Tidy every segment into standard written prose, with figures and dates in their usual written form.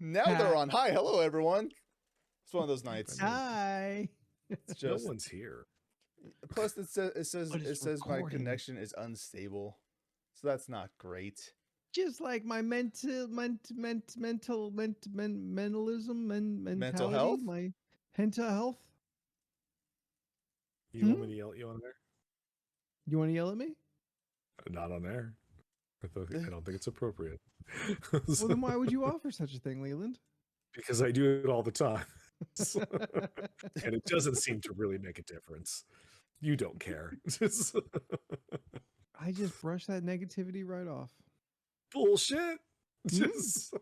Now they're on. Hi, hello everyone. It's one of those nights. Hi. It's just no one's here. Plus it says my recording. connection is unstable. So that's not great. Just like my mentalism, mentality, health? my mental health. You want me to yell at you on there? You want to yell at me? Not on there. I don't think it's appropriate. Well, then why would you offer such a thing, Leland? Because I do it all the time. And it doesn't seem to really make a difference. You don't care. I just brush that negativity right off. Bullshit. Just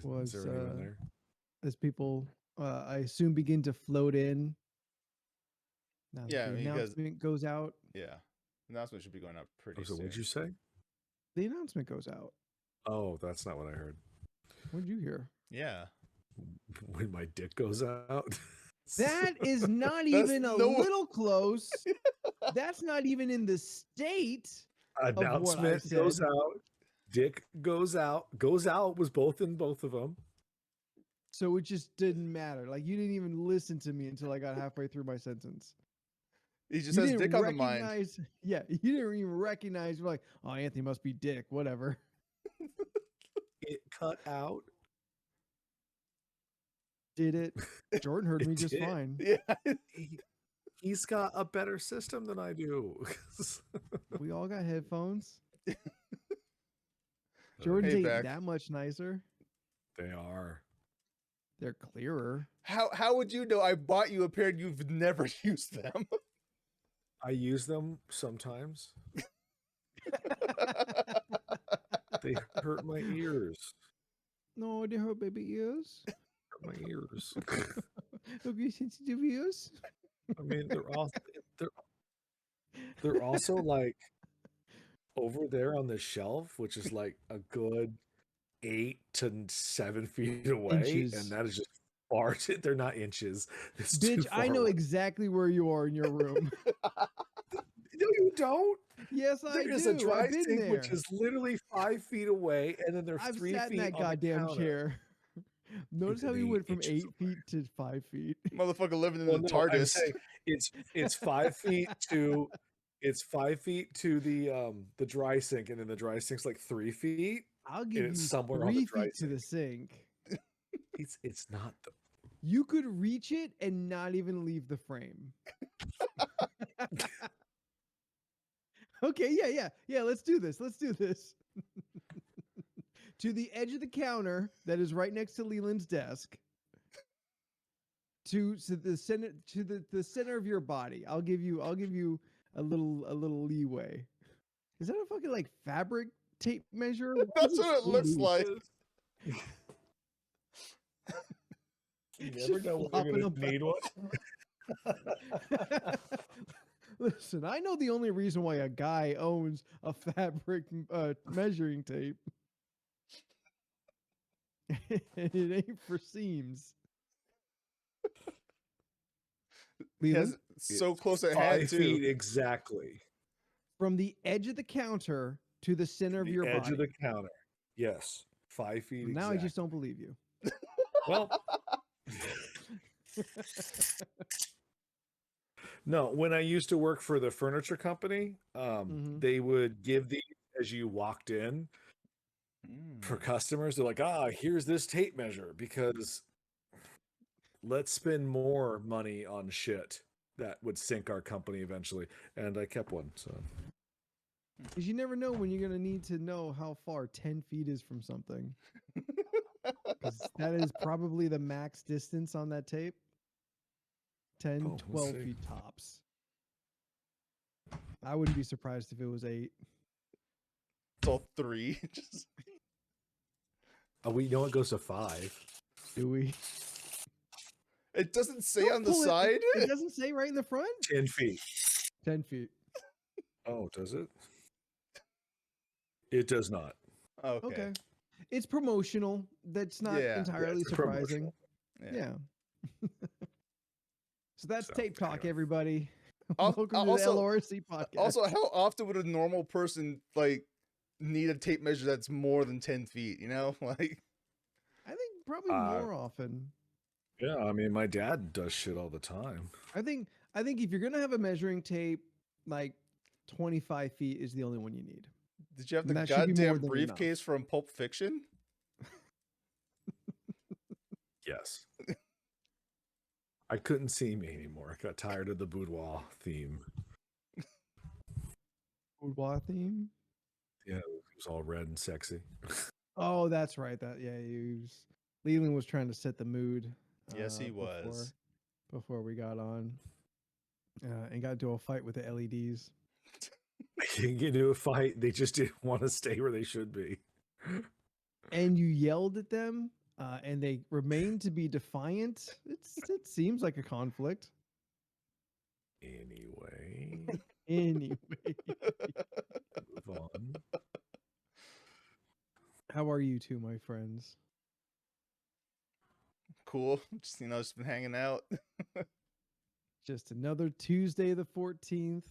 Was is there anyone there? as people, I assume, begin to float in. Now Yeah, the because- announcement goes out. Yeah. Announcement should be going up pretty So soon. what'd you say? The announcement goes out. Oh, that's not what I heard. What did you hear? Yeah. When my dick goes out. That is not That's even a no- little close. That's not even in the state. what I Announcement said. goes out. Dick goes out. Goes out was both in both of them. So it just didn't matter. Like, you didn't even listen to me until I got halfway through my sentence. He just You has didn't dick on the mind. recognize- Yeah, you didn't even recognize. You're like, oh, Anthony must be dick. Whatever. It cut out. Did it? Jordan heard It me just did. fine. Yeah. He's got a better system than I do. We all got headphones. Jordan's Hey, ain't Beck. that much nicer. They are. They're clearer. How would you know I bought you a pair and you've never used them? I use them sometimes. They hurt my ears. No, they hurt baby ears. Hurt my ears. Have you sensitive ears? I mean, they're also like over there on the shelf, which is like a good 8 to 7 feet away, Inches. and that is just far. They're not inches. It's Bitch, too I far know away. exactly where you are in your room. No, you don't. Yes, I There is do. a dry I've been sink there. which is literally 5 feet away, and then they're I've 3 sat feet in that on the goddamn counter. chair. Notice how Even he went 8 from inches 8 feet to 5 feet. Motherfucker living in Well, the no, I'm TARDIS. saying it's 5 feet to the dry sink, and then the dry sink's like 3 feet. I'll give you it's somewhere on 3 the dry feet to the sink. It's not the You could reach it and not even leave the frame. Okay, yeah. Let's do this. To the edge of the counter that is right next to Leland's desk. To the center of your body. I'll give you a little leeway. Is that a fucking like fabric tape measure? That's what it looks like. You Just never know when flopping you're gonna need one. Listen, I know the only reason why a guy owns a fabric measuring tape. And it ain't for seams. He has Leland, so close at 5 hand feet too. exactly. from the edge of the counter to the center of The your edge body. of the counter. Yes, 5 feet. Now exactly. I just don't believe you. Well, no. When I used to work for the furniture company, Mhm. they would give these as you walked in for customers. They're like, here's this tape measure because let's spend more money on shit that would sink our company eventually. And I kept one. So Because you never know when you're going to need to know how far 10 feet is from something. Because that is probably the max distance on that tape. 10, Oh, let's 12 see. feet tops. I wouldn't be surprised if it was 8. It's all 3. Just we know it goes to 5. Do we? it doesn't say Don't on the pull it- side. It doesn't say right in the front? 10 feet. 10 feet. Oh, does it? It does not. Okay. Okay. It's promotional. That's not Yeah. entirely it's surprising. promotional. Yeah. So that's So, tape talk, anyway. everybody. Welcome to the Also, LoRC podcast. also, how often would a normal person like need a tape measure that's more than 10 feet? You know, like I think probably more often. Yeah, I mean, my dad does shit all the time. I think if you're gonna have a measuring tape, like 25 feet is the only one you need. did you have And the that should be more goddamn than briefcase from Pulp Fiction? Yes. I couldn't see me anymore. I got tired of the boudoir theme. Boudoir theme. Yeah, it was all red and sexy. Oh, that's right. Leland was trying to set the mood. Yes, he was. Before we got on, and got into a fight with the LEDs. You get into a fight. They just didn't want to stay where they should be. And you yelled at them, and they remained to be defiant. It seems like a conflict. Anyway. Anyway. Move on. How are you two, my friends? Cool. Just been hanging out. Just another Tuesday the 14th.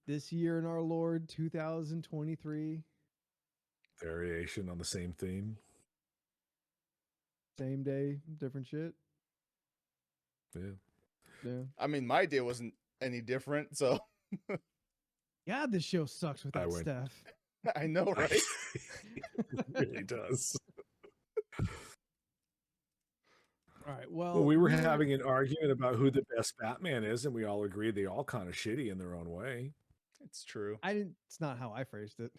This year in our Lord 2023. Variation on the same theme. Same day, different shit. Yeah. I mean, my day wasn't any different, so God, this show sucks without Steph. I know, right? It really does. All right. Well, we were having an argument about who the best Batman is, and we all agreed they all kind of shitty in their own way. It's true. It's not how I phrased it.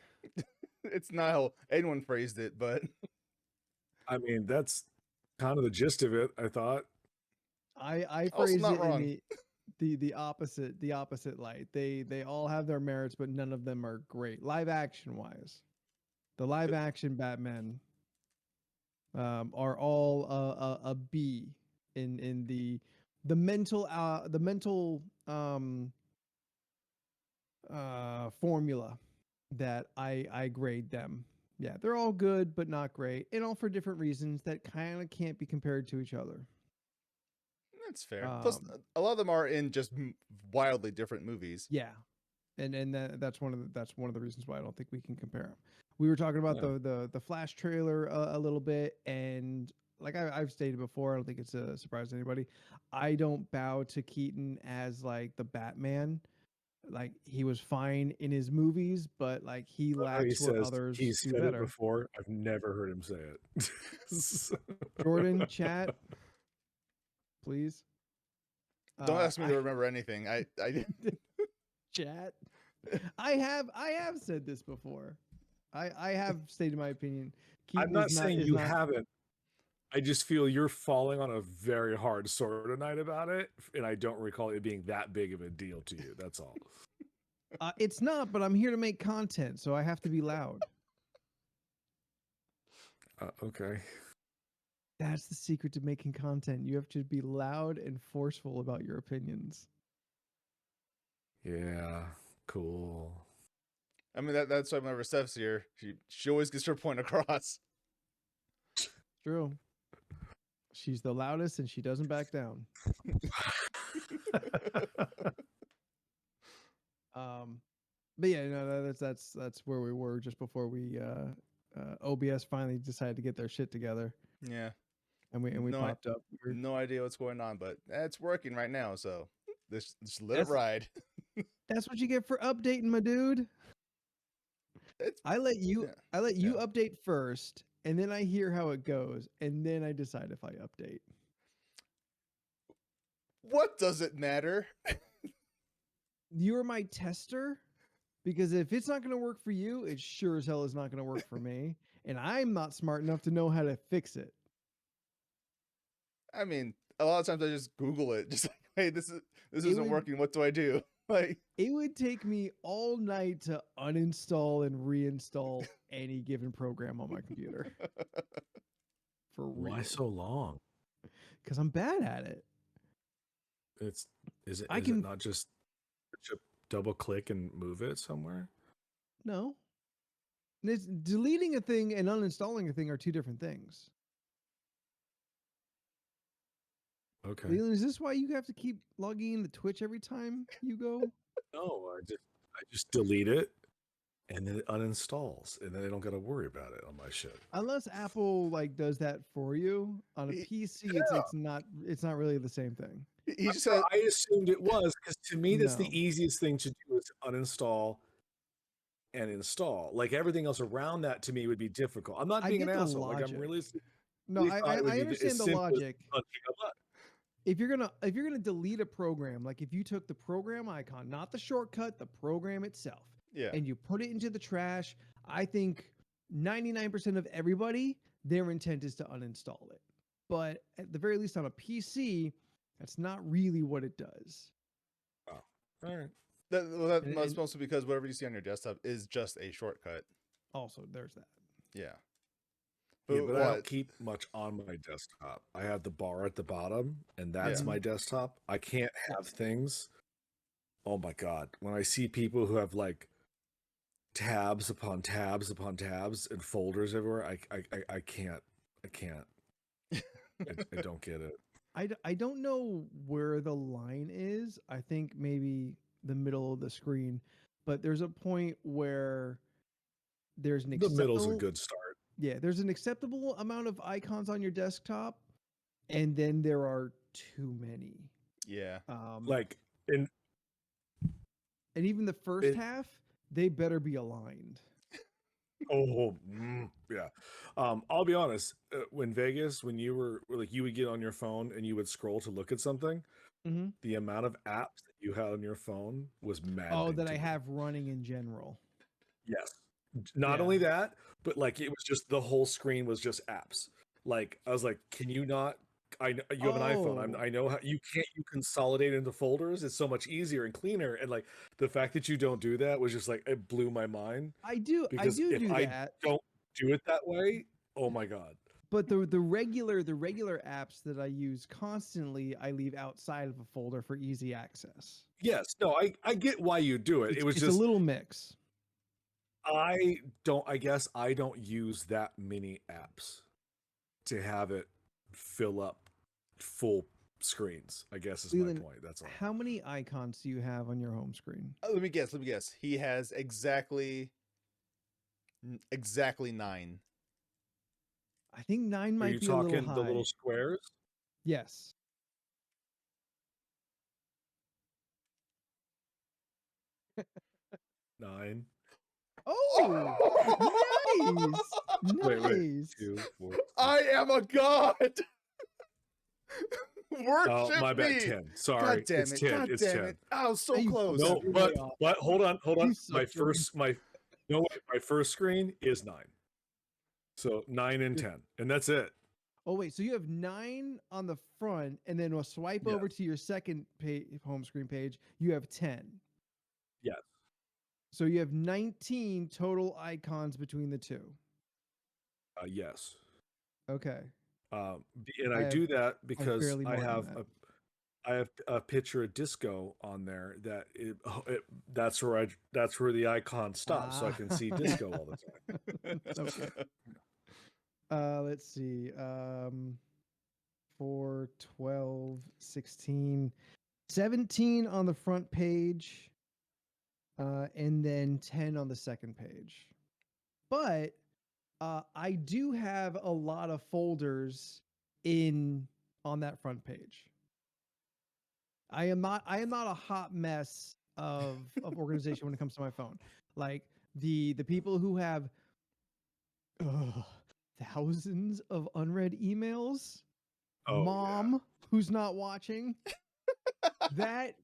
It's not how anyone phrased it, but I mean, that's kind of the gist of it, I thought. I phrased it in the opposite light. They all have their merits, but none of them are great. Live action wise. The live action Batman are all a B in the mental formula that I grade them. Yeah, they're all good but not great, and all for different reasons that kind of can't be compared to each other. That's fair. Plus, a lot of them are in just wildly different movies. Yeah, and that's one of the reasons why I don't think we can compare them. We were talking about the Flash trailer a little bit, and like I've stated before, I don't think it's a surprise to anybody. I don't bow to Keaton as like the Batman. Like he was fine in his movies, but like he lacks what others he's do said better. It before. I've never heard him say it. Jordan, chat, please. Don't ask me to remember anything. I chat. I have said this before. I have stated my opinion. Keaton I'm not saying you haven't. I just feel you're falling on a very hard sword tonight about it, and I don't recall it being that big of a deal to you. That's all. It's not, but I'm here to make content, so I have to be loud. Okay. That's the secret to making content. You have to be loud and forceful about your opinions. Yeah, cool. I mean, that's why whenever Steph's here, she always gets her point across. True. She's the loudest and she doesn't back down. But yeah, no, that's where we were just before we OBS finally decided to get their shit together. Yeah. And we popped up. No idea what's going on, but it's working right now, so just let it ride. That's what you get for updating, my dude. I let you update first, and then I hear how it goes, and then I decide if I update. What does it matter? You're my tester, because if it's not going to work for you, it sure as hell is not going to work for me, and I'm not smart enough to know how to fix it. I mean, a lot of times I just Google it, just like, hey, this isn't working. What do I do? Like, it would take me all night to uninstall and reinstall any given program on my computer. For real. Why so long? Because I'm bad at it. Is it not just double click and move it somewhere? No. It's deleting a thing and uninstalling a thing are two different things. Okay. Leland, is this why you have to keep logging into Twitch every time you go? No, I just delete it and then it uninstalls, and then I don't got to worry about it on my shit. Unless Apple like does that for you on a He- PC, it's not really the same thing. He just said, I assumed it was, because to me that's No. the easiest thing to do is uninstall and install. Like everything else around that to me would be difficult. I'm not I being an get the asshole. Like I'm logic. really No, thought it would I be understand as the simple as logic. punching a button. If you're gonna delete a program, like if you took the program icon, not the shortcut, the program itself, yeah. and you put it into the trash, I think 99% of everybody, their intent is to uninstall it. But at the very least on a PC, that's not really what it does. Oh, all right. That's mostly because whatever you see on your desktop is just a shortcut. Also, there's that. Yeah. But I don't keep much on my desktop. I have the bar at the bottom, and that's Yeah. my desktop. I can't have things. Oh my god! When I see people who have like tabs upon tabs upon tabs and folders everywhere, I can't. I don't get it. I don't know where the line is. I think maybe the middle of the screen, but there's a point where there's an The middle's a good start. Yeah, there's an acceptable amount of icons on your desktop, and then there are too many. Yeah. Like in And even the first half, they better be aligned. Yeah. I'll be honest. When Vegas, when you were like, you would get on your phone and you would scroll to look at something. Mm-hmm. The amount of apps that you had on your phone was mad. Oh, that I have running in general. Yes. Not only that, but like it was just the whole screen was just apps. Like I was like, can you not? You have an iPhone. I know how you can't. You consolidate into folders. It's so much easier and cleaner. And like the fact that you don't do that was just like it blew my mind. I do. Because I if do I that. don't do it that way, oh my god. But the regular apps that I use constantly, I leave outside of a folder for easy access. Yes. No. I get why you do it. It was it's just a little mix. I guess I don't use that many apps to have it fill up full screens, I guess is Leland, my point. That's all. How many icons do you have on your home screen? Let me guess. He has exactly 9. I think 9 might be a Are little you talking high. the little squares? Yes. Nine. Oh, nice. Wait. 2, 4. I am a god. Worship Oh, my bad. me. 10. Sorry. God damn It's it. 10. God It's damn 10. it. Oh, so You close. No, You're but way off. hold on. You suck, My first screen is 9. So 9 and 10, and that's it. Oh wait, so you have 9 on the front, and then we'll swipe over to your second home screen page. You have 10. Yes. So you have 19 total icons between the two. Yes. Okay. And I do that because barely I more than have that. I have a picture of disco on there that that's where the icon stops, so I can see disco all the time. Okay. Let's see. 4, 12, 16, 17 on the front page, and then 10 on the second page. But I do have a lot of folders on that front page. I am not a hot mess of organization when it comes to my phone. Like the people who have thousands of unread emails. Oh, Mom, who's not watching, that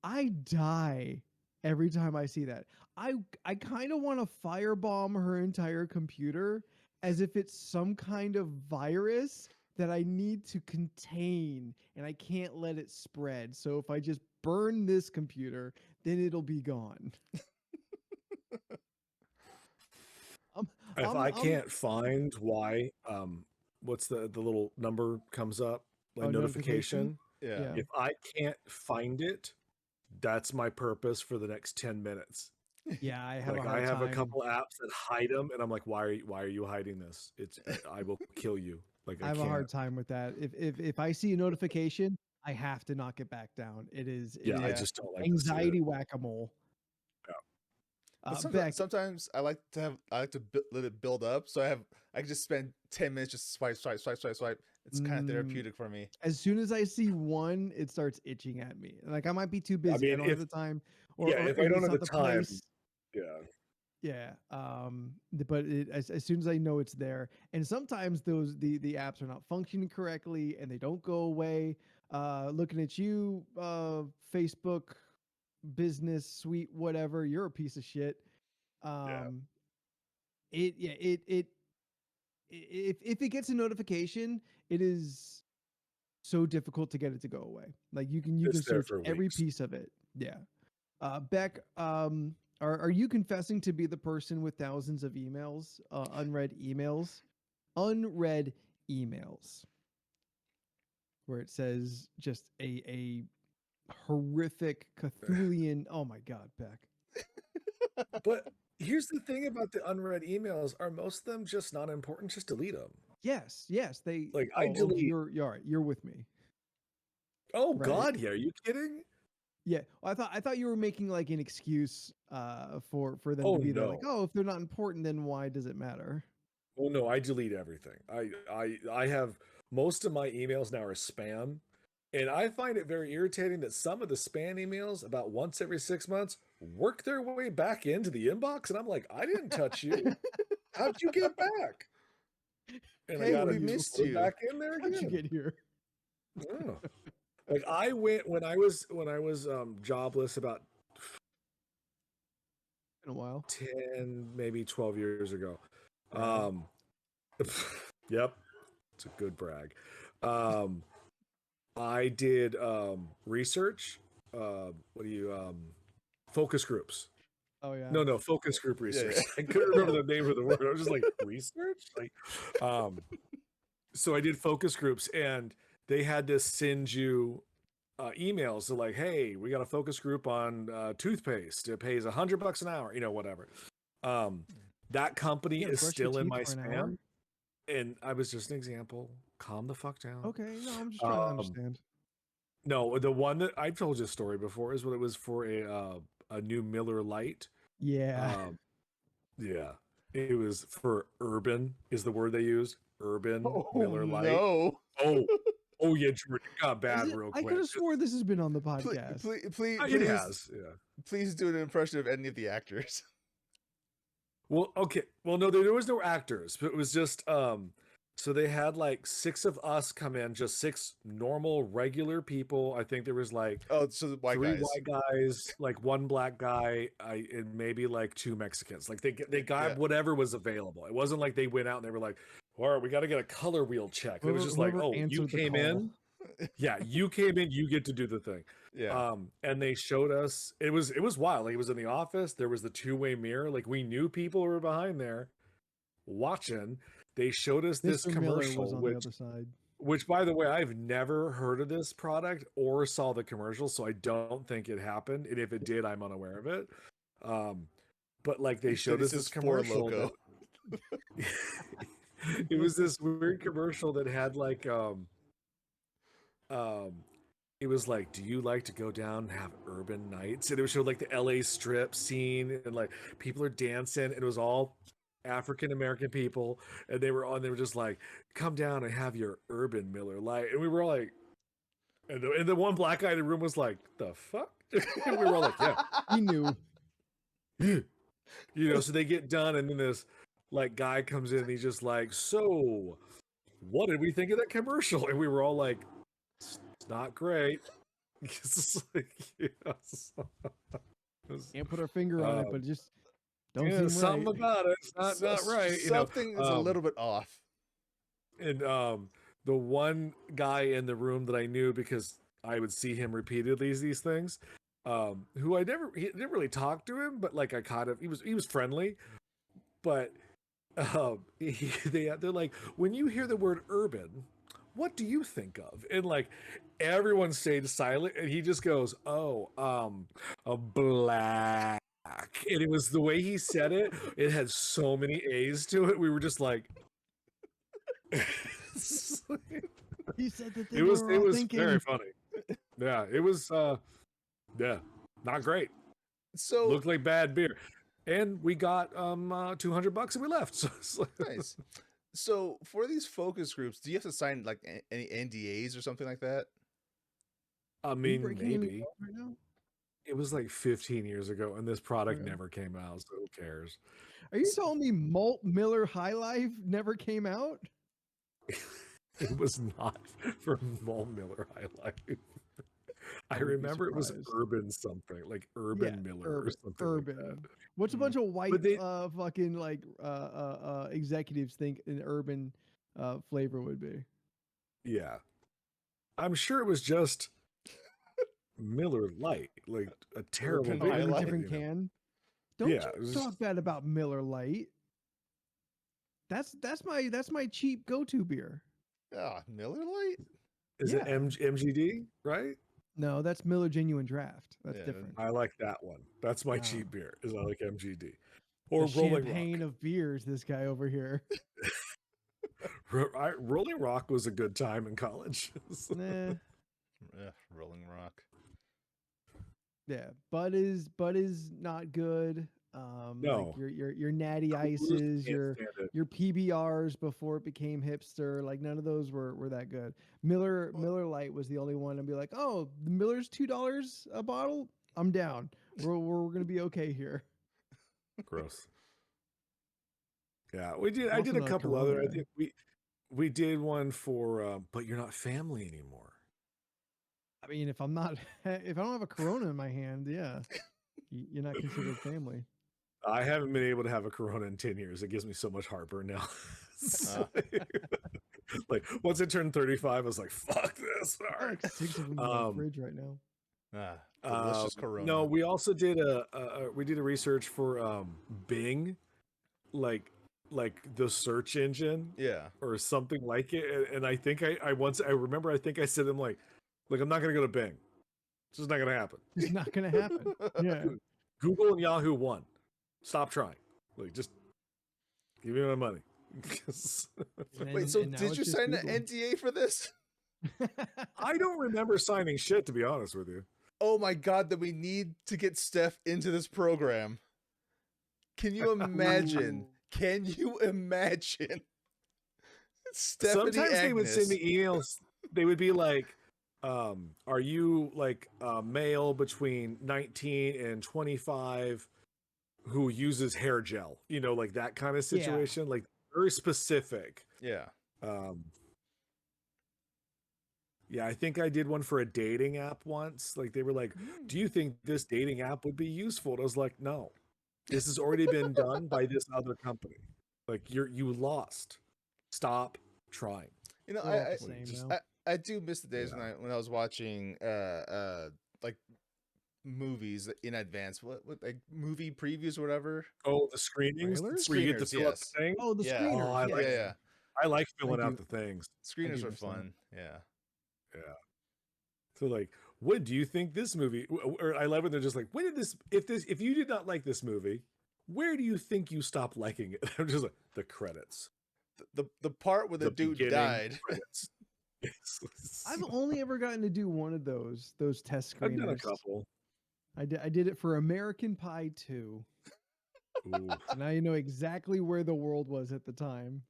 I die every time I see that. I kind of want to firebomb her entire computer as if it's some kind of virus that I need to contain and I can't let it spread. So if I just burn this computer, then it'll be gone. If I can't find why, what's the little number comes up, like notification? Yeah. If I can't find it, that's my purpose for the next 10 minutes. Yeah, I have Like a hard I have time. a couple apps that hide them, and I'm like, why are you hiding this? I will kill you. Like I have a hard time with that. If I see a notification, I have to knock it back down. It is I Yeah. just don't like anxiety whack-a-mole. Yeah. But Beck, sometimes I like to let it build up, so I can just spend 10 minutes just swipe. It's kind of therapeutic for me. as soon as I see one, it starts itching at me. Like I might be too busy. I mean, don't have the time. Or if I don't it's have not the time, place. yeah. Yeah. But as soon as I know it's there, and sometimes the apps are not functioning correctly and they don't go away. Looking at you, Facebook business suite, whatever. You're a piece of shit. If it gets a notification, it is so difficult to get it to go away. Like you can It's there search for every weeks. piece of it. Yeah. Beck, are you confessing to be the person with thousands of emails, unread emails, where it says just a horrific Cthulhian? Oh my God, Beck. But here's the thing about the unread emails: are most of them just not important? Just delete them. Yes, they Like I delete. You're all right. You're with me. Oh Right. God, yeah. Are you kidding? Yeah, well, I thought you were making like an excuse for them Oh to be there. Like, no. oh, if they're not important, then why does it matter? Oh no, I delete everything. I have most of my emails now are spam, and I find it very irritating that some of the spam emails about once every 6 months work their way back into the inbox, and I'm like, I didn't touch you. How'd you get back? And I Hey, gotta we missed put it you. back in there How'd you again. get here? Oh. Like I went when I was jobless about In a while. 10 maybe 12 years ago. Yep, it's a good brag. I did research. Focus groups. Oh yeah. No, focus group research. Yeah. I couldn't remember the name of the word. I was just like, research? Like, so I did focus groups, and they had to send you emails to like, hey, we got a focus group on toothpaste. It pays $100 an hour, whatever. That company You gotta is brush your still in teeth my for an hour? spam. And I was just an example. Calm the fuck down. Okay, no, I'm just trying to understand. No, the one that I've told you a story before is what it was for a new Miller Lite. Yeah. Yeah, it was for urban is the word they used. Urban Miller Lite. No. Oh yeah, Jordan, it got bad real I quick. could have swore this has been on the podcast. Please, It has. Yeah. Please do an impression of any of the actors. Well, okay. Well, no, there was no actors, but it was just so they had like 6 of us come in, just 6 normal, regular people. I think there was like Oh, so the white 3 guys. white guys, like 1 black guy, and maybe like 2 Mexicans. Like they got whatever was available. It wasn't like they went out and they were like, "All right, we got to get a color wheel check." It was just like, "Oh, you came in." Yeah, you came in, you get to do the thing. Yeah. And they showed us it was wild. Like it was in the office, there was the 2-way mirror, like we knew people were behind there watching. They showed us this Mr. Miller commercial, was on the other side. which by the way, I've never heard of this product or saw the commercial, so I don't think it happened. And if it did, I'm unaware of it. But like they showed us this commercial that, it was this weird commercial that had like it was like, do you like to go down and have urban nights? And it showed like the LA Strip scene, and like people are dancing, and it was all African American people, and they were just like, come down and have your urban Miller Lite. And we were all like, and the one black guy in the room was like, the fuck? And we were all like, yeah. He knew. So they get done, and then this like guy comes in, and he's just like, so what did we think of that commercial? And we were all like, it's not great. Can't put our finger on it, but just don't seem something right. about it. It's not right. Something is a little bit off. And the one guy in the room that I knew, because I would see him repeatedly these things, who he didn't really talk to him, but like he was friendly, but they're like, when you hear the word urban, what do you think of? And like everyone stayed silent, and he just goes, oh, a black. And it was the way he said it. It had so many A's to it. We were just like, He said that they it was were all very thinking. funny. Yeah, it was yeah, not great. So Looked like bad beer. And we got $200 and we left. So it's like, nice. So for these focus groups, do you have to sign like any NDAs or something like that? I Are you mean, breaking any maybe. laws right now? It was like 15 years ago and this product Okay. never came out, so who cares? Are you telling me Malt Miller High Life never came out? It was not for Malt Miller High Life. I would be remember it was surprised. Urban something, like Urban Miller or something like that. Urban. What's a bunch of white they- fucking like executives think an urban flavor would be? Yeah. I'm sure it was just Miller Lite, like a terrible Urban beer, High In a Life, different you know? can. Don't Yeah, it you was talk just- bad about Miller Lite. That's my cheap go-to beer. Ah, Miller Lite. Is it Yeah. MGD, right? No, that's Miller Genuine Draft. That's Yeah, different. I like that one. That's my Wow. cheap beer. Is I like MGD or The Rolling champagne Rock. of beers. This guy over here. Rolling Rock was a good time in college. Nah. Rolling Rock. Yeah, Bud is not good. No. Like your natty Coors ices, can't stand it. your PBRs before it became hipster. Like none of those were that good. Miller Lite was the only one. And be like, oh, the Miller's $2 a bottle. I'm down. We're gonna be okay here. Gross. Yeah, we did. I Also did a not a couple other. I Corona. think we did one for, but you're not family anymore. I mean, if I'm not, if I don't have a Corona in my hand, yeah, you're not considered family. I haven't been able to have a Corona in 10 years. It gives me so much heartburn now. It's like once I turned 35, I was like, "Fuck this!" All I got right. like 6 of them in my fridge right now. Delicious Corona. No, we also did we did a research for Bing, like the search engine Yeah. or something like it. And I think I remember I think I said to them like, "Look, I'm not gonna go to Bing. It's just not gonna happen. It's not gonna happen. Yeah. Google and Yahoo won. Stop trying. Like just give me my money." Wait, so did you sign an NDA for this? I don't remember signing shit, to be honest with you. Oh my god, that we need to get Steph into this program. Can you imagine? Can you imagine? Stephanie Sometimes they would send Agnes. me emails. They would be like, are you like a male between 19 and 25 who uses hair gel? You know, like that kind of situation. Like very specific. Yeah. Yeah, I think I did one for a dating app once. Like they were like, "Do you think this dating app would be useful?" And I was like, "No. This has already been done by this other company. Like you lost. Stop trying." You know, We're all the same now. I do miss the days when I was watching like movies in advance. What like movie previews or whatever. Oh, the screenings Trailers? where you get to Screeners, fill out yes. the thing. Oh, the Yeah. screeners. Oh, I like Yeah. I like filling I out do. the things. Screeners do are miss that. fun. Yeah. Yeah. So like, what do you think this movie? Or I love when they're just like, when did this? If you did not like this movie, where do you think you stopped liking it? I'm just like the credits. The part where the dude beginning died. Credits. I've only ever gotten to do one of those test screeners. I've done a couple. I did it for American Pie 2. Ooh. So now you know exactly where the world was at the time.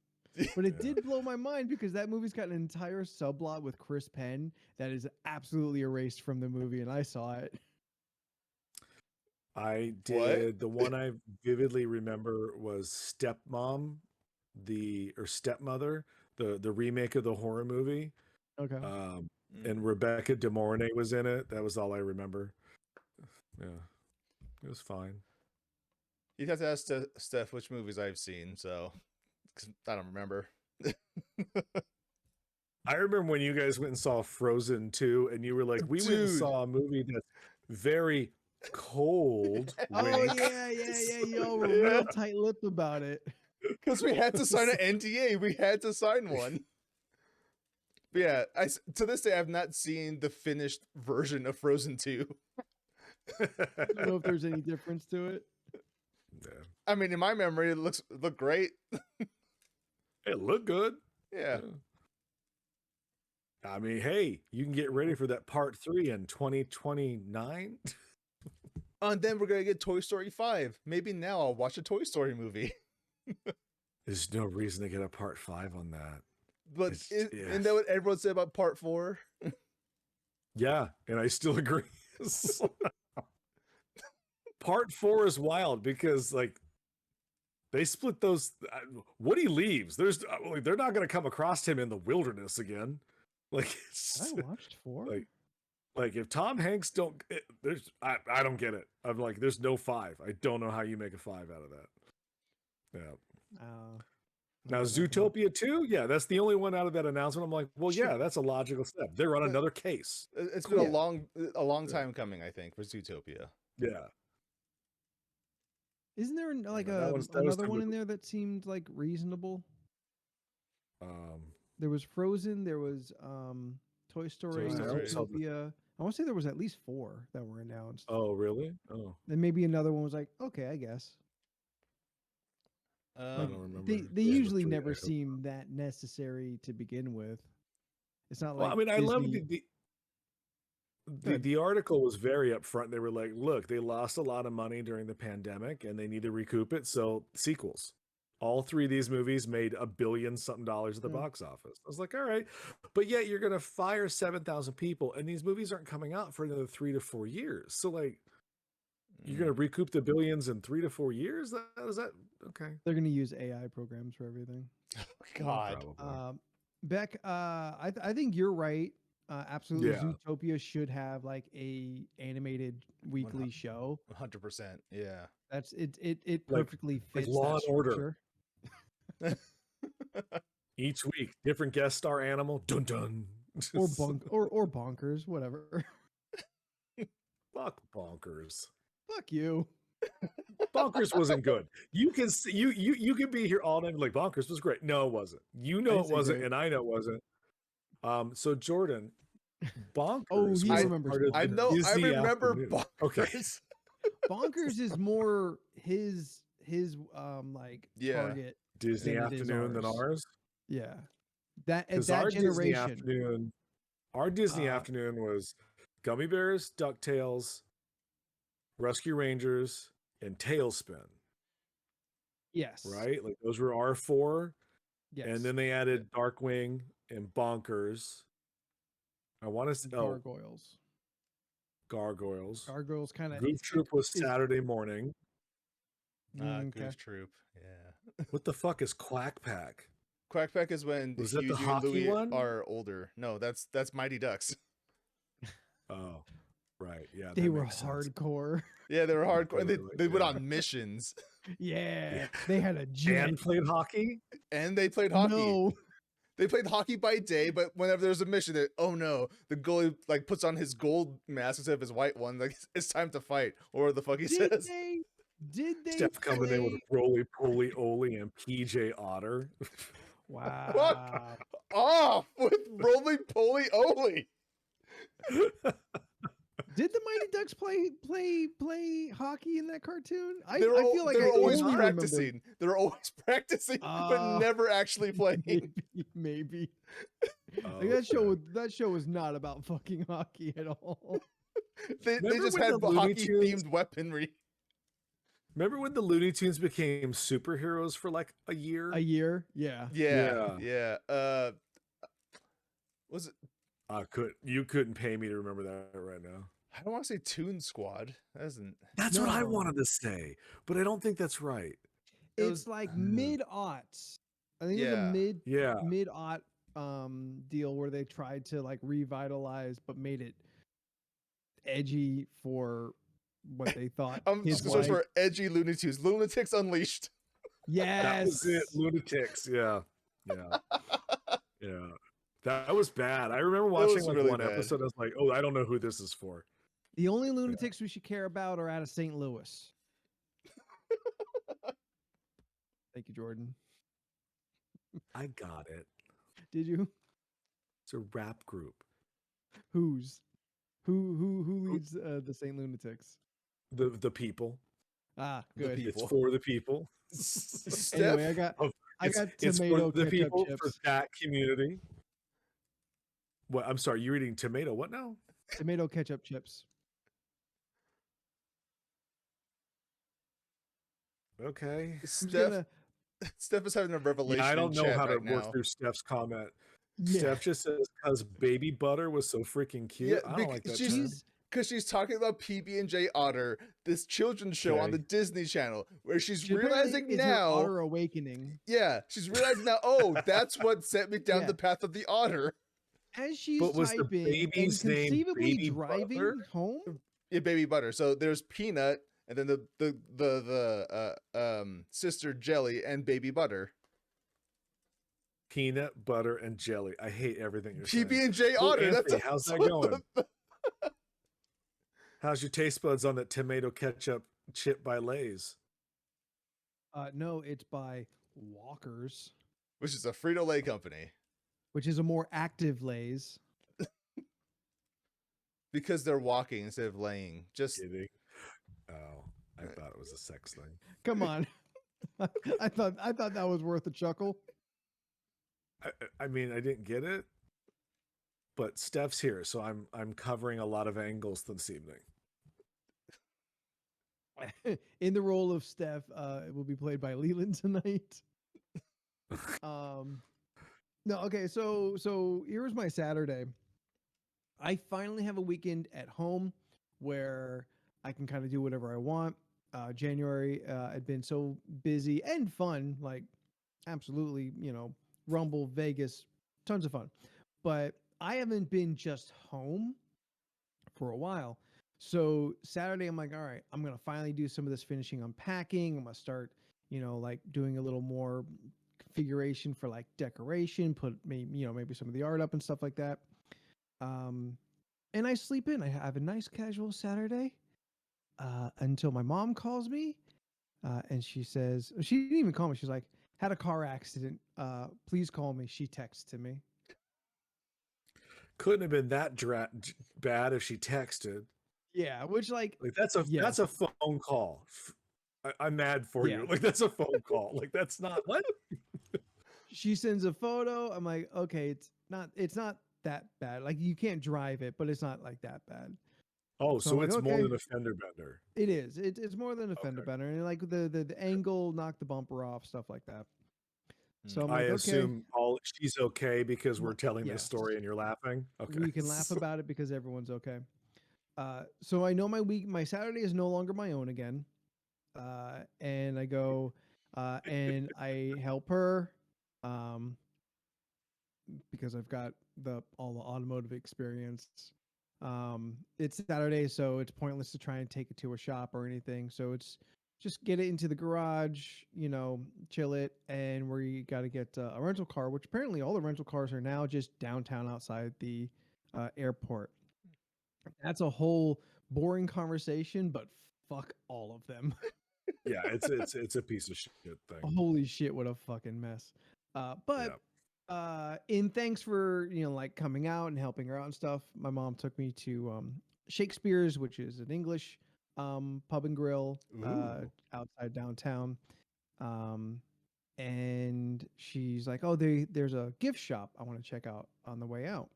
But it did blow my mind because that movie's got an entire subplot with Chris Penn that is absolutely erased from the movie, and I saw it. I did. The one I vividly remember was Stepmom, or Stepmother, the remake of the horror movie. Okay. And Rebecca De Mornay was in it. That was all I remember. Yeah, it was fine. You'd have to ask Steph which movies I've seen, so 'cause I don't remember. I remember when you guys went and saw Frozen 2, and you were like, we went and Dude. saw a movie that's very cold. Oh wink. yeah. Y'all were real tight-lipped about it. Because we had to sign an NDA. We had to sign one. But yeah, to this day, I've not seen the finished version of Frozen 2. I don't know if there's any difference to it. Yeah. I mean, in my memory, it looked great. It looked good. Yeah. I mean, hey, you can get ready for that part 3 in 2029. And then we're gonna get Toy Story 5. Maybe now I'll watch a Toy Story movie. There's no reason to get a part 5 on that. But isn't that what everyone said about part 4? Yeah, and I still agree. Part 4 is wild because like they split those. Woody leaves. They're not going to come across him in the wilderness again. Like I watched 4. Like if Tom Hanks don't, I don't get it. I'm like, there's no 5. I don't know how you make a 5 out of that. Yeah. Now Zootopia 2, yeah, that's the only one out of that announcement. I'm like, well, yeah, that's a logical step. They're on another case. It's been a long time coming, I think, for Zootopia. Yeah. Isn't there like another one in there that seemed like reasonable? There was Frozen. There was Toy Story, Zootopia. I want to say there was at least 4 that were announced. Oh, really? Oh. And maybe another one was like, okay, I guess. I don't remember. They usually never seem that necessary to begin with. It's not like. Well, I mean, I love the article was very upfront. They were like, look, they lost a lot of money during the pandemic and they need to recoup it. So sequels. All 3 of these movies made $1 billion something at the box office. I was like, all right. But yet you're going to fire 7,000 people and these movies aren't coming out for another 3 to 4 years. So like, you're going to recoup the billions in 3 to 4 years? Is that okay? They're going to use AI programs for everything. God. Beck, I think you're right. Absolutely, yeah. Zootopia should have like a animated weekly show. 100%. Yeah. That's it. It perfectly fits like Law and Order. Structure. Each week, different guest star animal. Dun dun. or bonkers, whatever. Fuck bonkers. Fuck you. Bonkers wasn't good. You can see, you can be here all night like Bonkers was great. No, it wasn't. You know it wasn't, and I know it wasn't. So Jordan, Bonkers. Oh, he remembers. I know. I remember afternoon. Bonkers. Okay. Bonkers is more his like target Disney afternoon than ours. Yeah, that our generation. Disney afternoon, our Disney afternoon was Gummy Bears, DuckTales, Rescue Rangers, and Tailspin. Yes. Right? Like those were our 4. Yes. And then they added Darkwing and Bonkers. I want to say Gargoyles. Gargoyles kind of. Goof Troop was Saturday morning. Goof Troop. Yeah. What the fuck is Quack Pack? Quack Pack is when was that the hockey Louis one? Are older. No, that's Mighty Ducks. Oh, right. Yeah. They were hardcore. Yeah, they were hardcore. They went on missions. Yeah. They had a jet. And played hockey? And they played hockey. No. They played hockey by day, but whenever there's a mission, oh no, the goalie like puts on his gold mask instead of his white one. Like it's time to fight, or the fuck he says. Did they? Steph coming in with Roly Poly Oly and PJ Otter. Wow. Fuck off with Roly Poly Oly. Did the Mighty Ducks play hockey in that cartoon? I feel like they're always practicing. Remember. They're always practicing, but never actually playing. Maybe. Like that show was not about fucking hockey at all. they just had hockey themed weaponry. Remember when the Looney Tunes became superheroes for like a year? A year, yeah. Was it? You couldn't pay me to remember that right now. I don't want to say Toon Squad. That's what I wanted to say, but I don't think that's right. It's like mid-aughts. I think it was a mid-aught deal where they tried to like revitalize but made it edgy for what they thought. I'm just going to search for edgy Looney Tunes. Lunatics Unleashed. Yes. That was it. Lunatics. Yeah. That was bad. I remember watching like really one episode. I was like, oh, I don't know who this is for. The only lunatics we should care about are out of St. Louis. Thank you, Jordan. I got it. Did you? It's a rap group. Who leads the St. Lunatics? The people. Ah, good. It's for the people. Anyway, I got tomato for the people chips. for that community. What? I'm sorry. You're eating tomato. What now? Tomato ketchup chips. Okay. Steph is having a revelation. Yeah, I don't in know chat how to right work now. through Steph's comment. Yeah. Steph just says because baby butter was so freaking cute. I don't like that term. Because she's talking about PB&J Otter, this children's show on the Disney Channel, where she's realizing it's now. Her Otter awakening. Yeah, she's realizing now. Oh, that's what sent me down the path of the otter. As she's typing and conceivably driving home. Yeah, baby butter. So there's Peanut, and then the sister Jelly and baby butter. Peanut butter and jelly. I hate everything you're saying. PB&J Otter. Anthony, how's that going? How's your taste buds on that tomato ketchup chip by Lay's? No, it's by Walker's, which is a Frito-Lay company, which is a more active Lay's. Because they're walking instead of laying. Just kidding. Oh, I thought it was a sex thing. Come on. I thought that was worth a chuckle. I mean, I didn't get it, but Steph's here, so I'm covering a lot of angles this evening. In the role of Steph, it will be played by Leland tonight. No, okay, so here's my Saturday. I finally have a weekend at home where I can kind of do whatever I want. January had been so busy and fun, like absolutely, Rumble, Vegas, tons of fun. But I haven't been just home for a while. So Saturday, I'm like, all right, I'm going to finally do some of this finishing unpacking. I'm going to start, like doing a little more configuration for like decoration, put maybe some of the art up and stuff like that. And I sleep in. I have a nice casual Saturday until my mom calls me. And she says, she didn't even call me. She's like, had a car accident. Please call me. She texts to me. Couldn't have been that bad if she texted. Yeah, which like that's a phone call. I'm mad for you. Like that's a phone call. Like that's not what. She sends a photo. I'm like, okay, it's not that bad. Like you can't drive it, but it's not like that bad. Oh, so it's more than a fender bender. It is. It's more than a fender bender, and like the angle knocked the bumper off, stuff like that. So I'm like, assume she's okay because we're telling this story and you're laughing. Okay, we can laugh about it because everyone's okay. So I know my Saturday is no longer my own again, and I go and I help her, because I've got all the automotive experience. It's Saturday, so it's pointless to try and take it to a shop or anything. So it's just get it into the garage, chill it, and we got to get a rental car, which apparently all the rental cars are now just downtown outside the airport. That's a whole boring conversation, but fuck all of them. Yeah, it's a piece of shit thing. Holy shit, what a fucking mess. In thanks for like coming out and helping her out and stuff, my mom took me to Shakespeare's, which is an English pub and grill outside downtown. And she's like, oh, there's a gift shop I want to check out on the way out.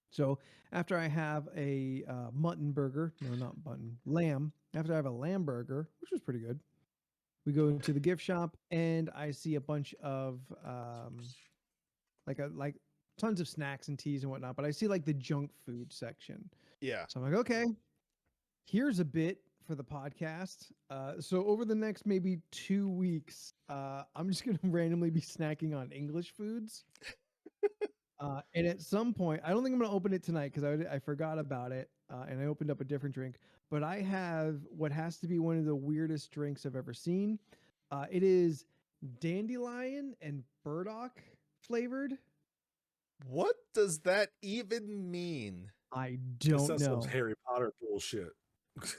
So after I have a mutton burger, no, not mutton, lamb. After I have a lamb burger, which was pretty good, we go into the gift shop and I see a bunch of like tons of snacks and teas and whatnot. But I see like the junk food section. Yeah. So I'm like, okay, here's a bit for the podcast. So over the next maybe 2 weeks, I'm just gonna randomly be snacking on English foods. And at some point, I don't think I'm going to open it tonight because I forgot about it, and I opened up a different drink. But I have what has to be one of the weirdest drinks I've ever seen. It is dandelion and burdock flavored. What does that even mean? I don't know. Some Harry Potter bullshit.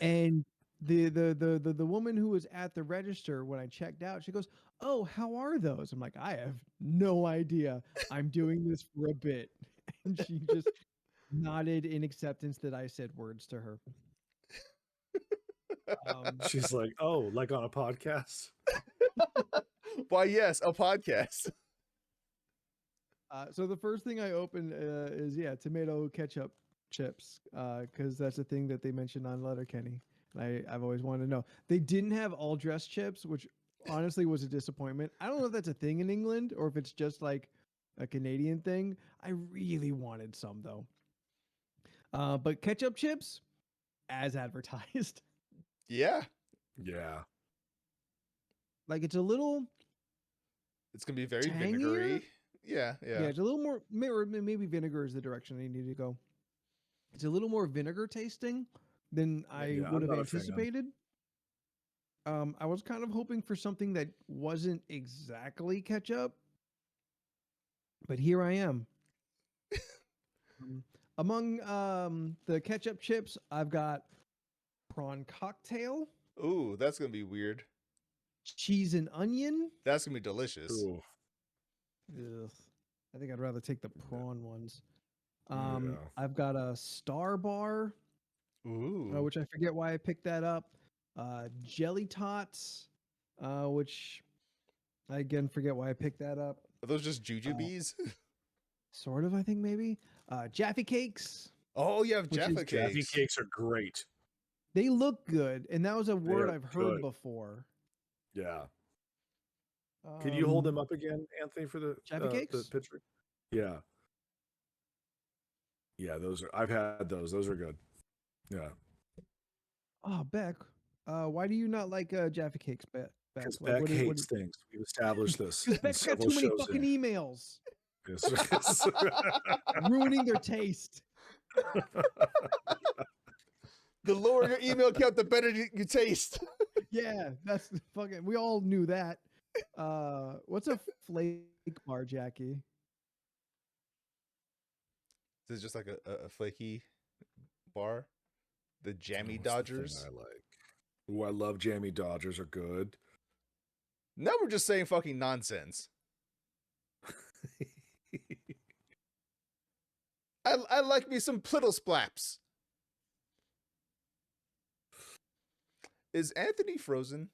And the woman who was at the register when I checked out, she goes, "Oh, how are those?" I'm like, "I have no idea. I'm doing this for a bit." And she just nodded in acceptance that I said words to her. She's like, "Oh, like on a podcast?" Why, yes, a podcast. So the first thing I opened is tomato ketchup chips because that's a thing that they mentioned on Letterkenny. And I've always wanted to know. They didn't have all dressed chips, which honestly was a disappointment. I don't know if that's a thing in England or if it's just like a Canadian thing. I really wanted some though. But ketchup chips, as advertised. Yeah. Yeah. Like it's a little It's gonna be very tangier? vinegary. Yeah. it's a little more maybe vinegar is the direction they need to go. It's a little more vinegar tasting than I Yeah, would I'm have not a fan. anticipated. I was kind of hoping for something that wasn't exactly ketchup, but here I am. Among the ketchup chips, I've got prawn cocktail, Ooh, that's gonna be weird. cheese and onion. That's gonna be delicious. Ooh. Ugh. I think I'd rather take the prawn ones. Yeah. I've got a Star Bar, Ooh. which I forget why I picked that up. Jelly Tots, which I again forget why I picked that up. Are those just jujubes? Sort of, I think maybe. Jaffe Cakes. Oh, you have Which is Jaffa Jaffe cakes. cakes are great. They look good, and that was a word are I've heard good. before. Yeah. Could you hold them Um, up again, Anthony, for the Jaffe Cakes? the picture? Yeah. Yeah, those are. I've had those. Those are good. Yeah. Oh, Beck. Why do you not like Jaffe Cakes, Beck? Because Like, Beck hates things. We've established this. Because in Beck's got several too many shows fucking in. emails, Yes. ruining their taste. The lower your email count, the better you taste. Yeah, that's fucking. We all knew that. What's a flake bar, Jackie? This is just like a flaky bar. The Jammy What's the thing Dodgers. I like. Ooh, I love Jammy Dodgers. Are good. Now we're just saying fucking nonsense. I like me some Plittle Splaps. Is Anthony frozen?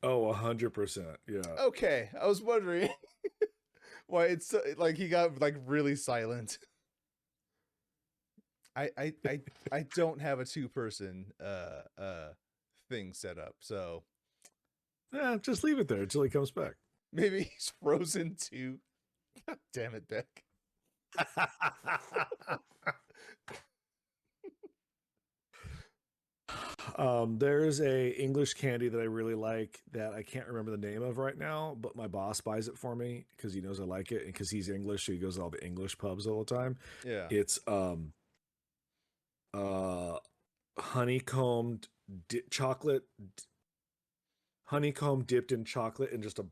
Oh, 100%. Yeah. Okay, I was wondering why it's like he got like really silent. I don't have a 2-person thing set up, so Yeah, just leave it there until he comes back. maybe he's frozen too. God damn it, Beck. There's a English candy that I really like that I can't remember the name of right now, but my boss buys it for me because he knows I like it and because he's English, so he goes to all the English pubs all the time. Yeah. It's honeycombed chocolate, honeycomb dipped in chocolate in just a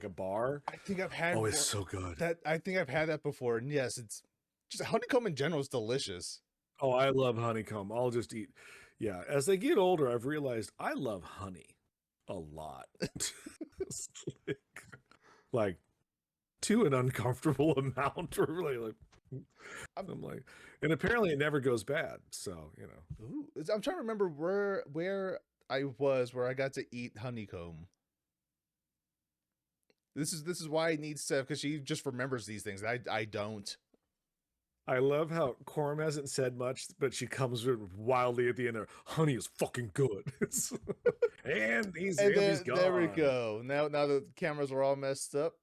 bar. I think I've had. Oh, it's so good. That I think I've had that before, and yes, it's just honeycomb in general is delicious. Oh, I love honeycomb. I'll just eat. Yeah, as they get older, I've realized I love honey a lot. It's like to an uncomfortable amount. Or really like, I'm like, and apparently it never goes bad. So Ooh, I'm trying to remember where I was where I got to eat honeycomb. This is why I need Steph, because she just remembers these things. I don't. I love how Corm hasn't said much, but she comes wildly at the end there. Honey is fucking good. and he's gone. There we go. Now the cameras are all messed up.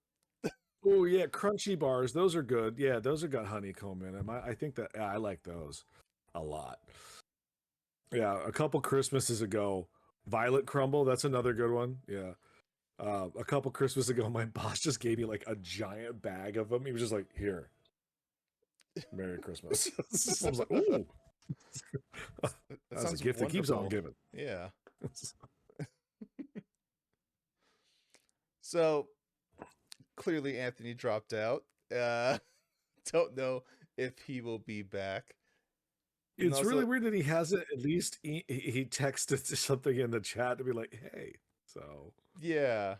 Oh yeah, crunchy bars. Those are good. Yeah, those have got honeycomb in them. I think that I like those a lot. Yeah, a couple Christmases ago, Violet Crumble. That's another good one. Yeah. A couple Christmas ago, my boss just gave me like a giant bag of them. He was just like, "Here, Merry Christmas." I was like, "Ooh." That's a gift that keeps on giving. Yeah. So clearly Anthony dropped out. Don't know if he will be back. It's also really weird that he hasn't at least he texted something in the chat to be like, "Hey." So yeah,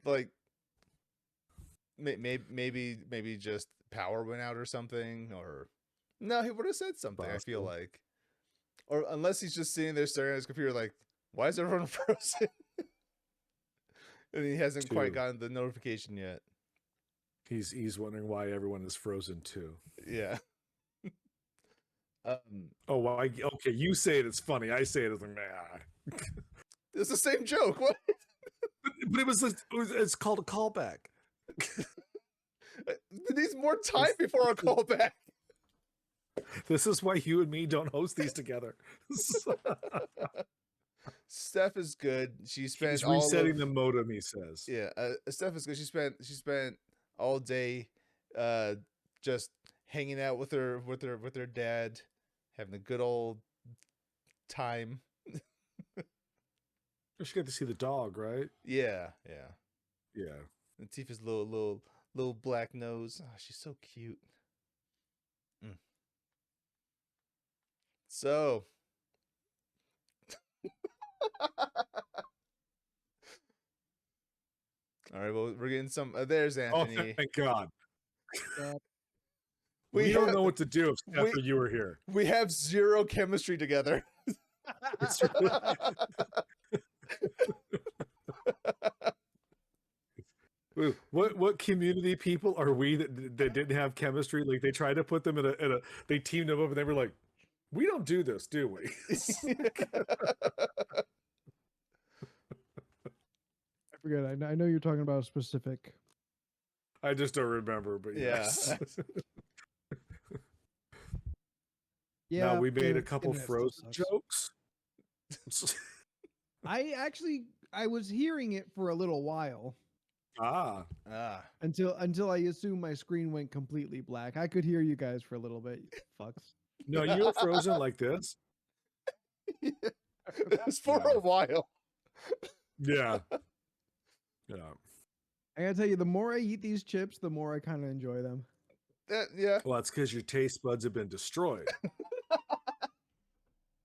like maybe just power went out or something, or no, he would have said something. Possible. I feel like, or unless he's just sitting there staring at his computer, like, why is everyone frozen? And he hasn't quite gotten the notification yet. He's wondering why everyone is frozen too. Yeah. Oh, well, okay. You say it. It's funny. I say it as like, nah. It's the same joke. What? But it's called a callback. It needs more time before a callback. This is why you and me don't host these together. Steph is good. She spent He's all resetting of, the modem. He says. Yeah, Steph is good. She spent all day, just hanging out with her dad, having a good old time. She got to see the dog, right? Yeah. Yeah. And Tifa's little black nose. Oh, she's so cute. So. All right, well, we're getting some. There's Anthony. Oh, thank God. We don't know what to do if after you were here. We have zero chemistry together. What community people are we that didn't have chemistry? Like they tried to put them in a they teamed them up and they were like, we don't do this, do we? I forget. I know you're talking about a specific. I just don't remember, but yes. Yeah, we made a couple Frozen jokes. I was hearing it for a little while. Until I assumed my screen went completely black. I could hear you guys for a little bit. Fucks. No, you were frozen like this. It's for a while. Yeah. I gotta tell you, the more I eat these chips, the more I kind of enjoy them. Yeah. Well, that's because your taste buds have been destroyed.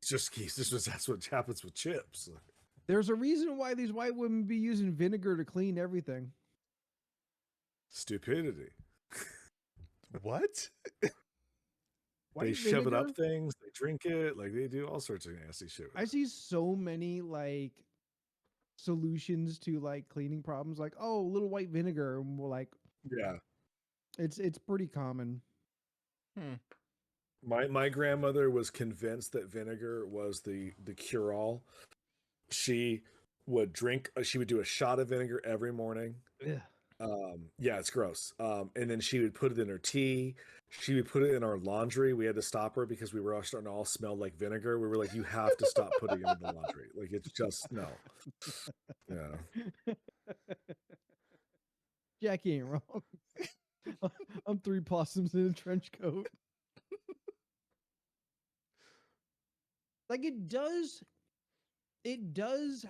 That's what happens with chips. There's a reason why these white women be using vinegar to clean everything. Stupidity. What? They shove it up things. They drink it. Like they do all sorts of nasty shit. I see so many like solutions to like cleaning problems. Like, oh, a little white vinegar, and we're like, yeah, it's pretty common. My grandmother was convinced that vinegar was the cure all. She would do a shot of vinegar every morning. Yeah. Yeah, it's gross. And then she would put it in her tea. She would put it in our laundry. We had to stop her because we were all starting to all smell like vinegar. We were like, you have to stop putting it in the laundry. Like, it's just, no. Yeah. Jackie ain't wrong. I'm 3 possums in a trench coat. Like it does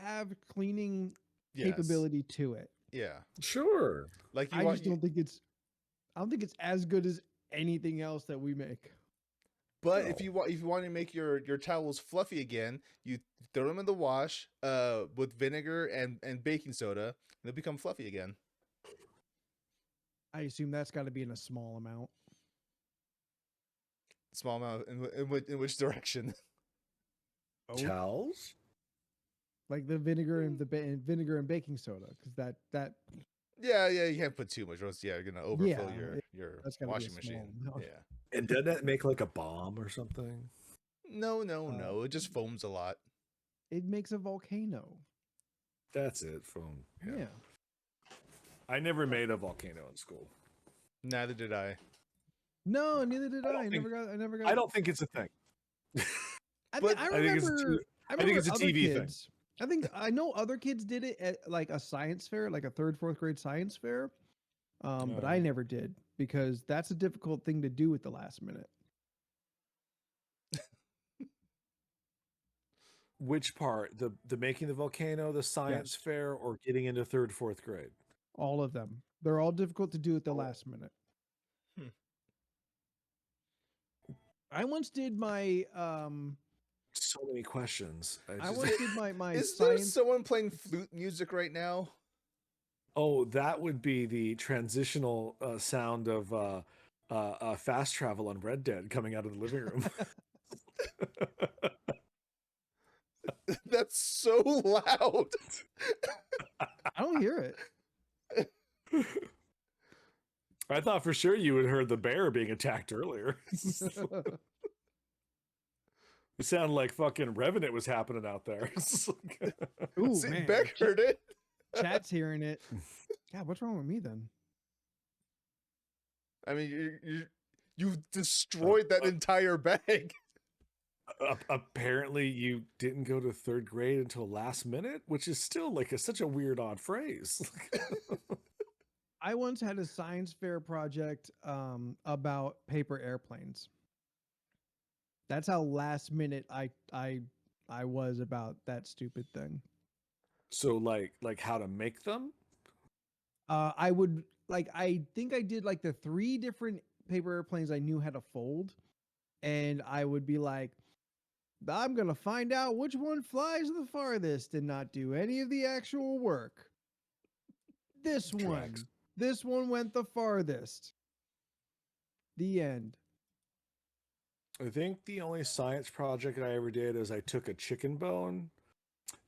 have cleaning capability to it. Yeah. Sure. Like I don't think it's as good as anything else that we make. But if you want to make your towels fluffy again, you throw them in the wash with vinegar and baking soda, and they'll become fluffy again. I assume that's got to be in a small amount. Small amount in which direction? Towels? Like the vinegar and vinegar and baking soda, because that. Yeah, you can't put too much, or else you're gonna overfill your washing machine. Amount. Yeah. And doesn't that make like a bomb or something? No. It just foams a lot. It makes a volcano. That's it, foam. Yeah. I never made a volcano in school. Neither did I. No, neither did I. I never got. I don't think it's a thing. I think it's a TV thing. I know other kids did it at like a science fair, like a 3rd, 4th grade science fair. But I never did because that's a difficult thing to do at the last minute. Which part? The making the volcano, the science fair, or getting into 3rd, 4th grade? All of them. They're all difficult to do at the last minute. I once did my so many questions. I once did my Is science. there someone playing flute music right now? Oh, that would be the transitional sound of fast travel on Red Dead coming out of the living room. That's so loud. I don't hear it. I thought for sure you had heard the bear being attacked earlier. It sounded like fucking Revenant was happening out there. Ooh, See, man. Beck heard it. Chat's hearing it. God, what's wrong with me then? I mean, you destroyed that entire bag. Apparently, you didn't go to 3rd grade until last minute, which is still like such a weird, odd phrase. I once had a science fair project about paper airplanes. That's how last minute I was about that stupid thing. So like how to make them? I would I think I did like the 3 different paper airplanes I knew how to fold, and I would be like, I'm gonna find out which one flies the farthest and not do any of the actual work. This one went the farthest. The end. I think the only science project I ever did is I took a chicken bone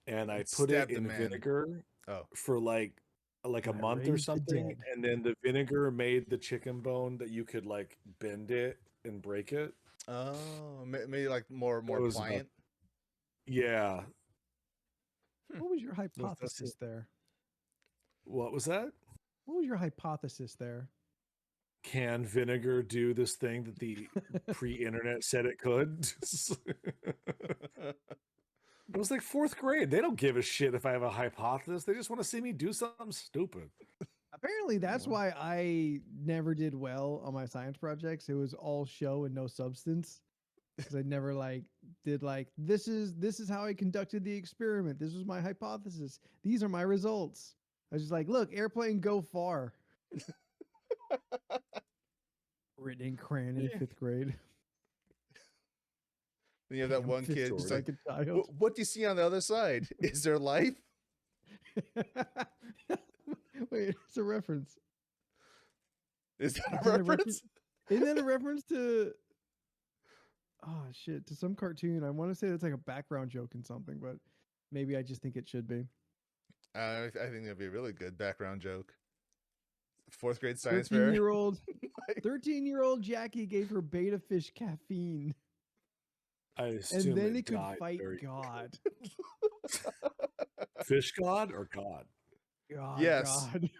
and I put it in vinegar for like a month or something, and then the vinegar made the chicken bone that you could like bend it and break it. Oh, maybe like more pliant. Yeah. What was your hypothesis there? What was that? What was your hypothesis there? Can vinegar do this thing that the pre-internet said it could? It was like 4th grade. They don't give a shit if I have a hypothesis. They just want to see me do something stupid. Apparently, that's why I never did well on my science projects. It was all show and no substance. Because I never did this is how I conducted the experiment. This was my hypothesis. These are my results. I was just like, look, airplane go far. Written in crayon in 5th grade. Then you have that one kid who's like, a child. What do you see on the other side? Is there life? Wait, it's a reference. Is that a reference? Isn't that a reference to... Oh, shit. To some cartoon. I want to say that's like a background joke in something, but maybe I just think it should be. I think that'd be a really good background joke. 4th grade science fair. 13-year-old Jackie gave her beta fish caffeine. I assume and then it could fight God. Fish God or God? God, yes. God.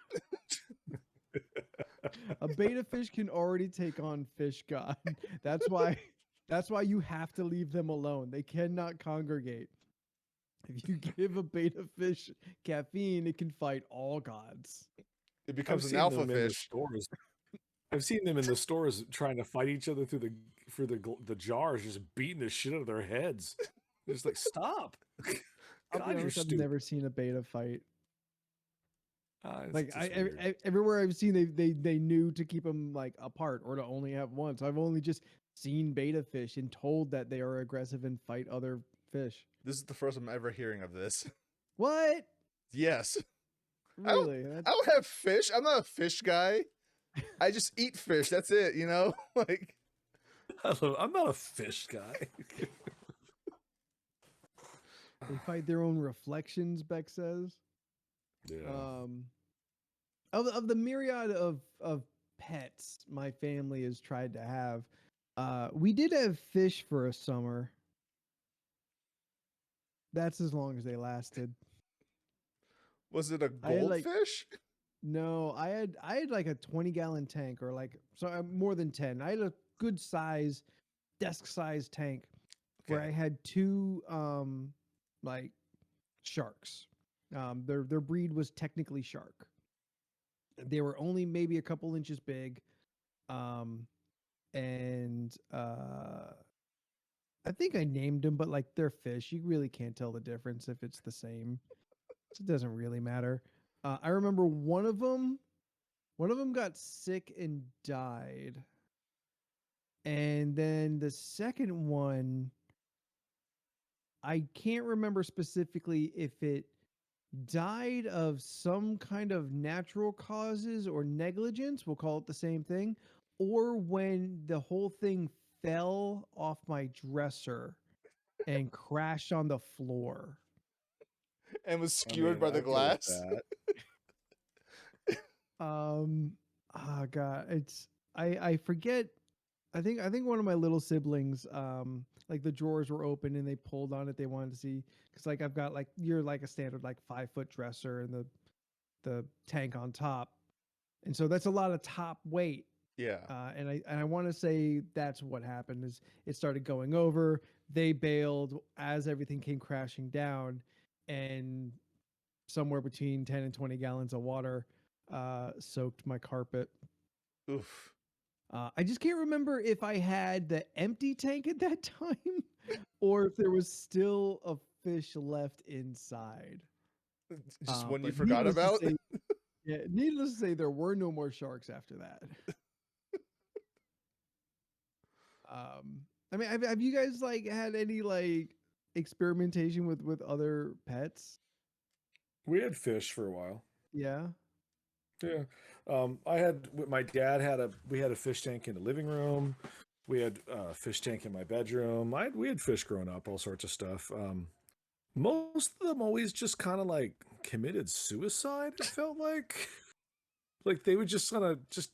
A beta fish can already take on fish God. That's why you have to leave them alone. They cannot congregate. If you give a beta fish caffeine, it can fight all gods. It becomes an alpha fish. I've seen them in the stores trying to fight each other through the jars, just beating the shit out of their heads. Just like, stop. God, you're stupid. I've never seen a beta fight. Like everywhere I've seen, they knew to keep them like apart or to only have one. So I've only just seen beta fish and told that they are aggressive and fight other fish. This is the first I'm ever hearing of this. What? Yes. Really? I don't have fish. I'm not a fish guy. I just eat fish. That's it, you know? Like, I'm not a fish guy. They fight their own reflections, Beck says. Yeah. Of the myriad of pets my family has tried to have, we did have fish for a summer. That's as long as they lasted. Was it a goldfish? No, I had like a 20-gallon tank, or more than 10. I had a good size, desk size tank where I had 2 sharks. Their breed was technically shark. They were only maybe a couple inches big. And I think I named them, but they're fish. You really can't tell the difference if it's the same. It doesn't really matter. I remember one of them got sick and died. And then the second one, I can't remember specifically if it died of some kind of natural causes or negligence, we'll call it the same thing, or when the whole thing fell off my dresser and crashed on the floor. And was skewered by the glass. Oh god, I forget. I think one of my little siblings, like the drawers were open and they pulled on it. They wanted to see because like I've got like you're like a standard like 5 foot dresser and the tank on top, and so that's a lot of top weight. Yeah. And I want to say that's what happened is it started going over. They bailed as everything came crashing down, and somewhere between 10 and 20 gallons of water soaked my carpet. Oof. I just can't remember if I had the empty tank at that time or if there was still a fish left inside. Just one you But forgot needless to about. say, yeah, needless to say, there were no more sharks after that. I mean, have you guys like had any like experimentation with other pets? We had fish for a while. Yeah. Yeah. My dad we had a fish tank in the living room. We had a fish tank in my bedroom. We had fish growing up, all sorts of stuff. Most of them always just kind of like committed suicide. It felt like they would just kind of just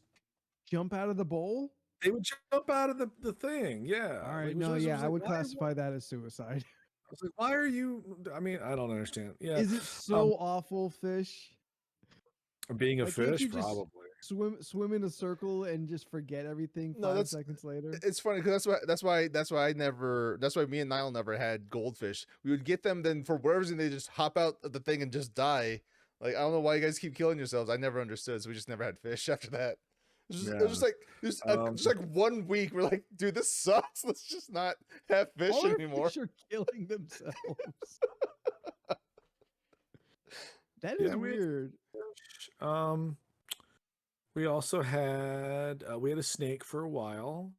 Jump out of the bowl? they would jump out of the thing. Yeah. All Like, right. it was No, always- it yeah, was I like, would why- classify that as suicide. I was like, why are you? I mean, I don't understand. Yeah. Is it so awful, fish? Being a Like, can't fish, you just probably. swim in a circle and just forget everything No, 5 seconds later? It's funny because that's why me and Niall never had goldfish. We would get them, then for whatever reason they just hop out of the thing and just die. Like I don't know why you guys keep killing yourselves. I never understood, so we just never had fish after that. It was just like just like 1 week. We're like, dude, this sucks. Let's just not have fish All our anymore. fish are killing themselves. That Yeah, is weird. We also had we had a snake for a while.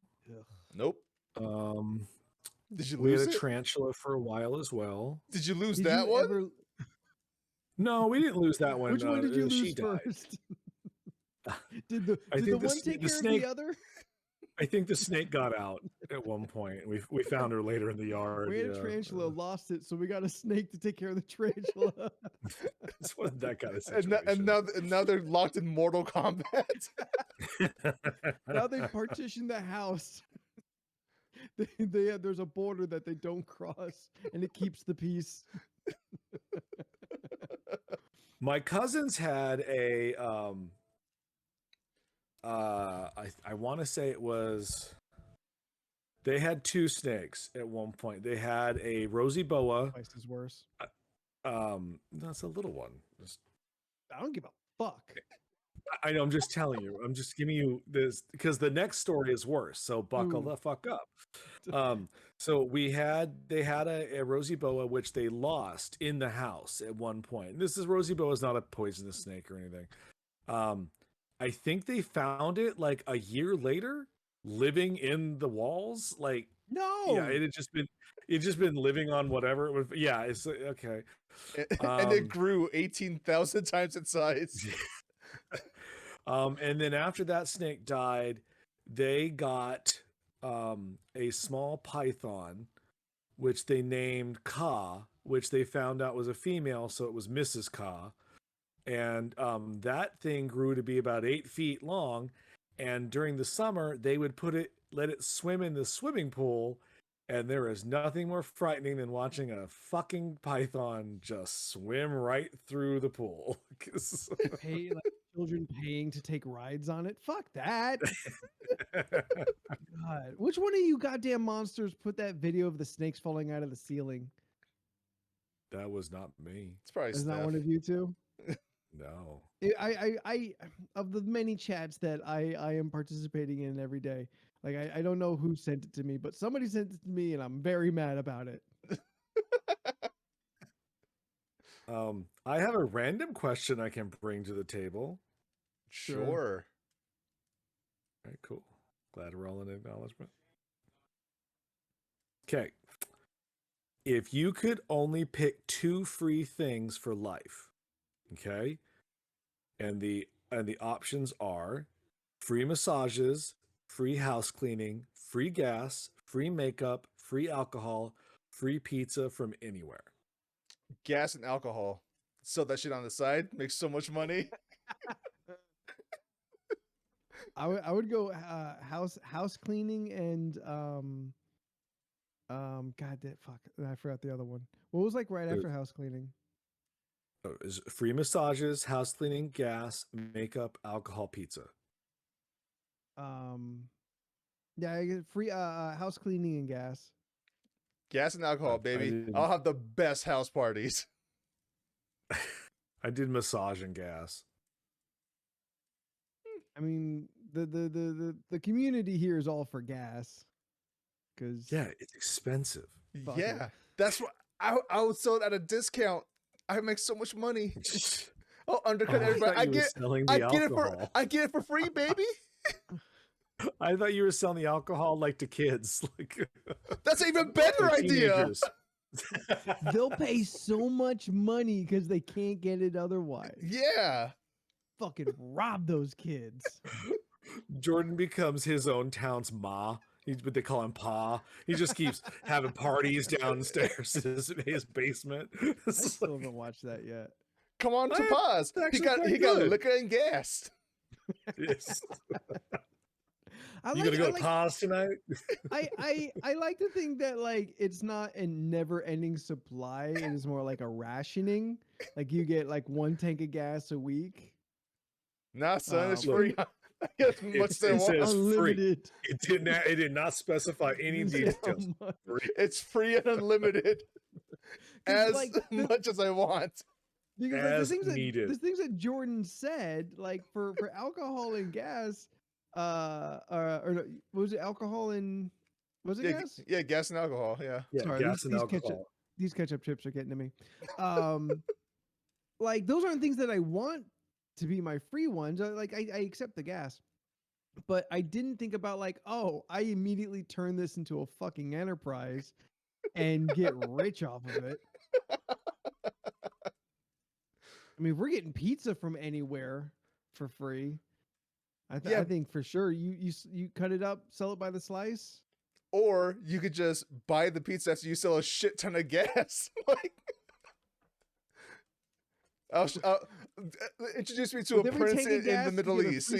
Nope. Um, Did you we had lose a it? tarantula for a while as well. Did you lose Did that you one? ever? No, we didn't lose that one. Which one did you she lose died. first? Did the I did think the the one take the care snake- of the other? I think the snake got out at one point. We found her later in the yard. We had a tarantula, lost it, so we got a snake to take care of the tarantula. It wasn't that kind of And, situation. now they're locked in Mortal Kombat. Now they partitioned the house. There's a border that they don't cross, and it keeps the peace. My cousins had a I want to say it was they had 2 snakes at one point. They had a rosy boa. Twice is worse. That's a little one. I don't give a fuck. I know. I'm just telling you. I'm just giving you this because the next story is worse. So buckle Ooh. the fuck up. So they had a rosy boa which they lost in the house at one point. Rosy boa is not a poisonous snake or anything. I think they found it like a year later, living in the walls. Like No. yeah, it had just been living on whatever it was. Yeah, it's okay. And it grew 18,000 times its size. And then after that snake died, they got a small python, which they named Ka, which they found out was a female, so it was Mrs. Ka. And that thing grew to be about 8 feet long. And during the summer, they would let it swim in the swimming pool. And there is nothing more frightening than watching a fucking python just swim right through the pool. Pay like children paying to take rides on it. Fuck that. God. Which one of you goddamn monsters put that video of the snakes falling out of the ceiling? That was not me. It's probably Is Steph. not one of you two? No. I of the many chats that I am participating in every day, like I don't know who sent it to me, but somebody sent it to me and I'm very mad about it. I have a random question I can bring to the table. Sure. All right, cool. Glad we're all in acknowledgement. Okay. If you could only pick 2 free things for life, okay? And the options are free massages, free house cleaning, free gas, free makeup, free alcohol, free pizza from anywhere. Gas and alcohol. Sell that shit on the side. Makes so much money. I would go house cleaning and God, that fuck, I forgot the other one. What was like right after house cleaning? Is free massages, house cleaning, gas, makeup, alcohol, pizza. Yeah, I get free house cleaning and gas. Gas and alcohol, baby. I'll have the best house parties. I did massage and gas. I mean, the community here is all for gas. Cause Yeah, it's expensive. Yeah, that's what I would sell it at a discount. I make so much money. I'll undercut everybody. I get it for free, baby. I thought you were selling the alcohol like to kids. Like that's an even better idea. They'll pay so much money because they can't get it otherwise. Yeah. Fucking rob those kids. Jordan becomes his own town's ma. But they call him Pa. He just keeps having parties downstairs in his basement. I still haven't watched that yet. Come on to Pa's. He got liquor and gas. Yes. You gonna go to Pa's tonight? I like to think that like it's not a never-ending supply. It is more like a rationing. Like you get like 1 tank of gas a week. Nah, son, it's free. As much it says unlimited. Free. It did not specify any details. It's free and unlimited. As like, much as I want. Because as like, needed. The things that Jordan said, like for alcohol and gas, or no, was it alcohol and was it gas? Yeah, gas and alcohol. Yeah. Sorry, gas and alcohol. These ketchup chips are getting to me. Like those aren't things that I want to be my free ones. I accept the gas, but I didn't think about like, oh, I immediately turn this into a fucking enterprise and get rich off of it. I mean, if we're getting pizza from anywhere for free, I think for sure you cut it up, sell it by the slice. Or you could just buy the pizza after you sell a shit ton of gas. Like, I'll introduce me to a prince in the Middle East.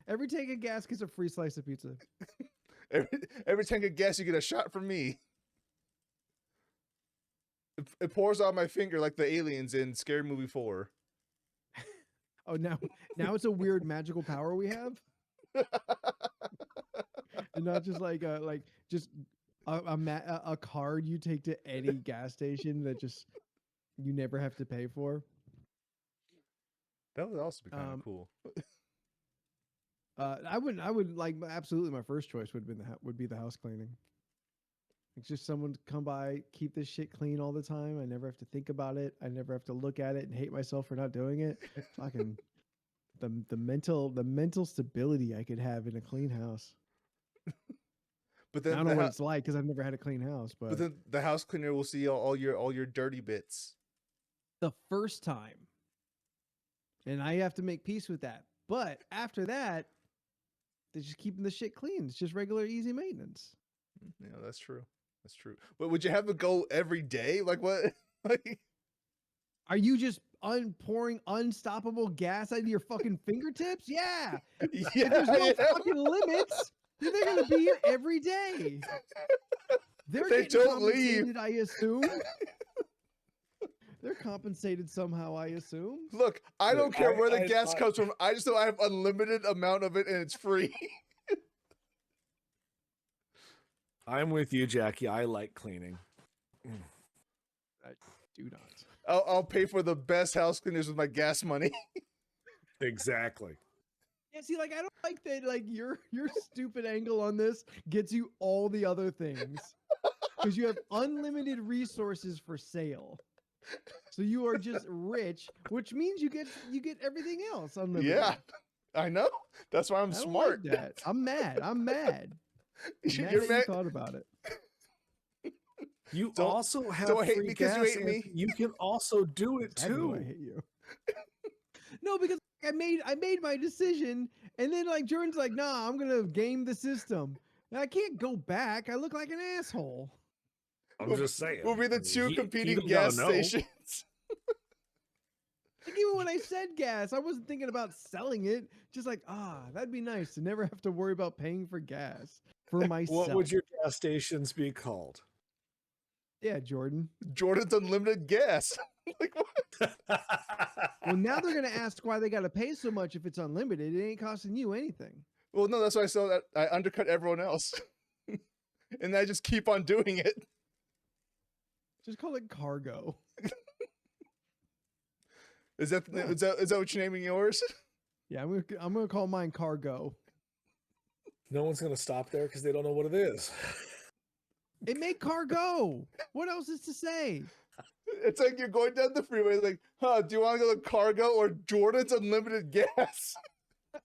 Every tank of gas gets a free slice of pizza. Every tank of gas, you get a shot from me. It pours out my finger like the aliens in Scary Movie 4. Oh, now it's a weird magical power we have, and not just like a card you take to any gas station that just you never have to pay for. That would also be kind of cool. I would like absolutely my first choice would be the house cleaning. It's just someone to come by, keep this shit clean all the time. I never have to think about it. I never have to look at it and hate myself for not doing it. Fucking the mental stability I could have in a clean house. But then I don't know what it's like because I've never had a clean house. But then the house cleaner will see all your dirty bits the first time, and I have to make peace with that. But after that, they're just keeping the shit clean. It's just regular, easy maintenance. Yeah, that's true. That's true. But would you have to go every day? Like what? Like, are you just pouring unstoppable gas out of your fucking fingertips? Yeah. Yeah. If there's no fucking limits, they're gonna be here every day. They don't leave. I assume. They're compensated somehow, I assume. Look, I don't care where the gas comes from. I just know I have unlimited amount of it and it's free. I'm with you, Jackie. I like cleaning. I do not. I'll pay for the best house cleaners with my gas money. Exactly. Yeah, see, like I don't like that. Like your stupid angle on this gets you all the other things because you have unlimited resources for sale. So you are just rich, which means you get everything else unlimited. Yeah, I know. That's why I'm smart. Like that. I'm mad. You're mad. You thought about it. You also have don't hate free me because you gas, hate me. You can also do it too. I hate you. No, because I made my decision, and then like Jordan's like, nah, I'm gonna game the system. And I can't go back. I look like an asshole. I'm just saying. We'll be the two competing gas stations. Like, even when I said gas, I wasn't thinking about selling it. Just like, that'd be nice to never have to worry about paying for gas for myself. What would your gas stations be called? Yeah, Jordan. Jordan's Unlimited Gas. Like what? Well, now they're gonna ask why they gotta pay so much if it's unlimited. It ain't costing you anything. Well, no, that's why I saw that I undercut everyone else, and I just keep on doing it. Just call it cargo. Is that what you're naming yours? Yeah, I'm gonna call mine cargo. No one's gonna stop there because they don't know what it is. It made cargo. What else is to say? It's like you're going down the freeway, like, do you want to go to Cargo or Jordan's Unlimited Gas? I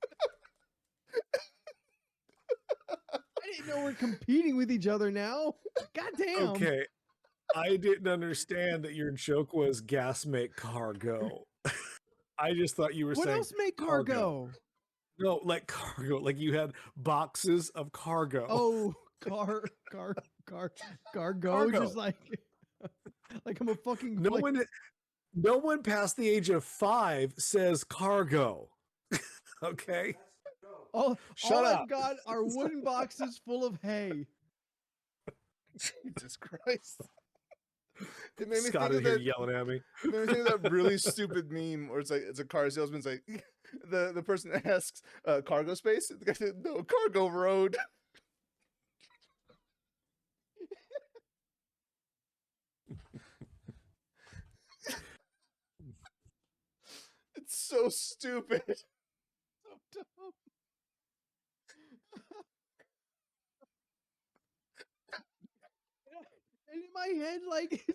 didn't know we're competing with each other now. God damn. Okay. I didn't understand that your joke was gas make cargo. I just thought you were What saying else make cargo? No, like cargo. Like you had boxes of cargo. Oh, cargo. Cargo. Just like I'm a fucking No one past the age of 5 says cargo. Okay. Shut up. I've got are wooden boxes full of hay. Jesus Christ. It made me Scott think in of here that, yelling at me. it made me think of that really stupid meme where it's a car salesman's like, the person asks, cargo space? The guy said, no, cargo road. It's so stupid. So dumb. And in my head, like,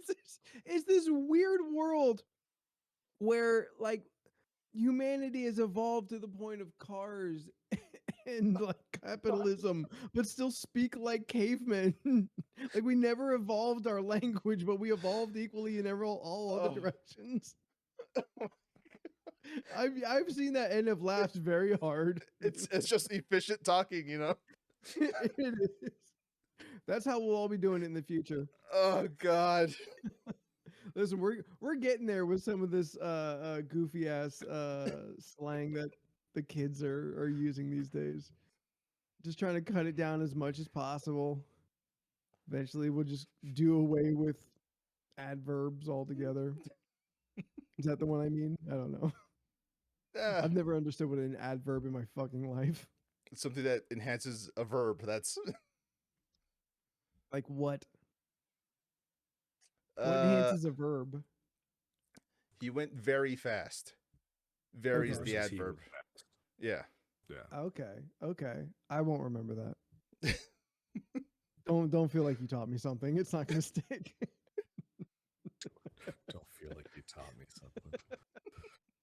it's this weird world where like humanity has evolved to the point of cars and like capitalism, but still speak like cavemen. Like we never evolved our language, but we evolved equally in all other directions. I've seen that end of laughs very hard. It's just efficient talking, you know? It is. That's how we'll all be doing it in the future. Oh God. Listen, we're getting there with some of this goofy ass slang that the kids are using these days. Just trying to cut it down as much as possible. Eventually, we'll just do away with adverbs altogether. Is that the one I mean? I don't know. I've never understood what an adverb in my fucking life. It's something that enhances a verb. That's like what? What enhances a verb? He went very fast. Very is the Versus he adverb. was fast. Yeah. Yeah. Okay. I won't remember that. Don't feel like you taught me something. It's not gonna stick. Don't feel like you taught me something.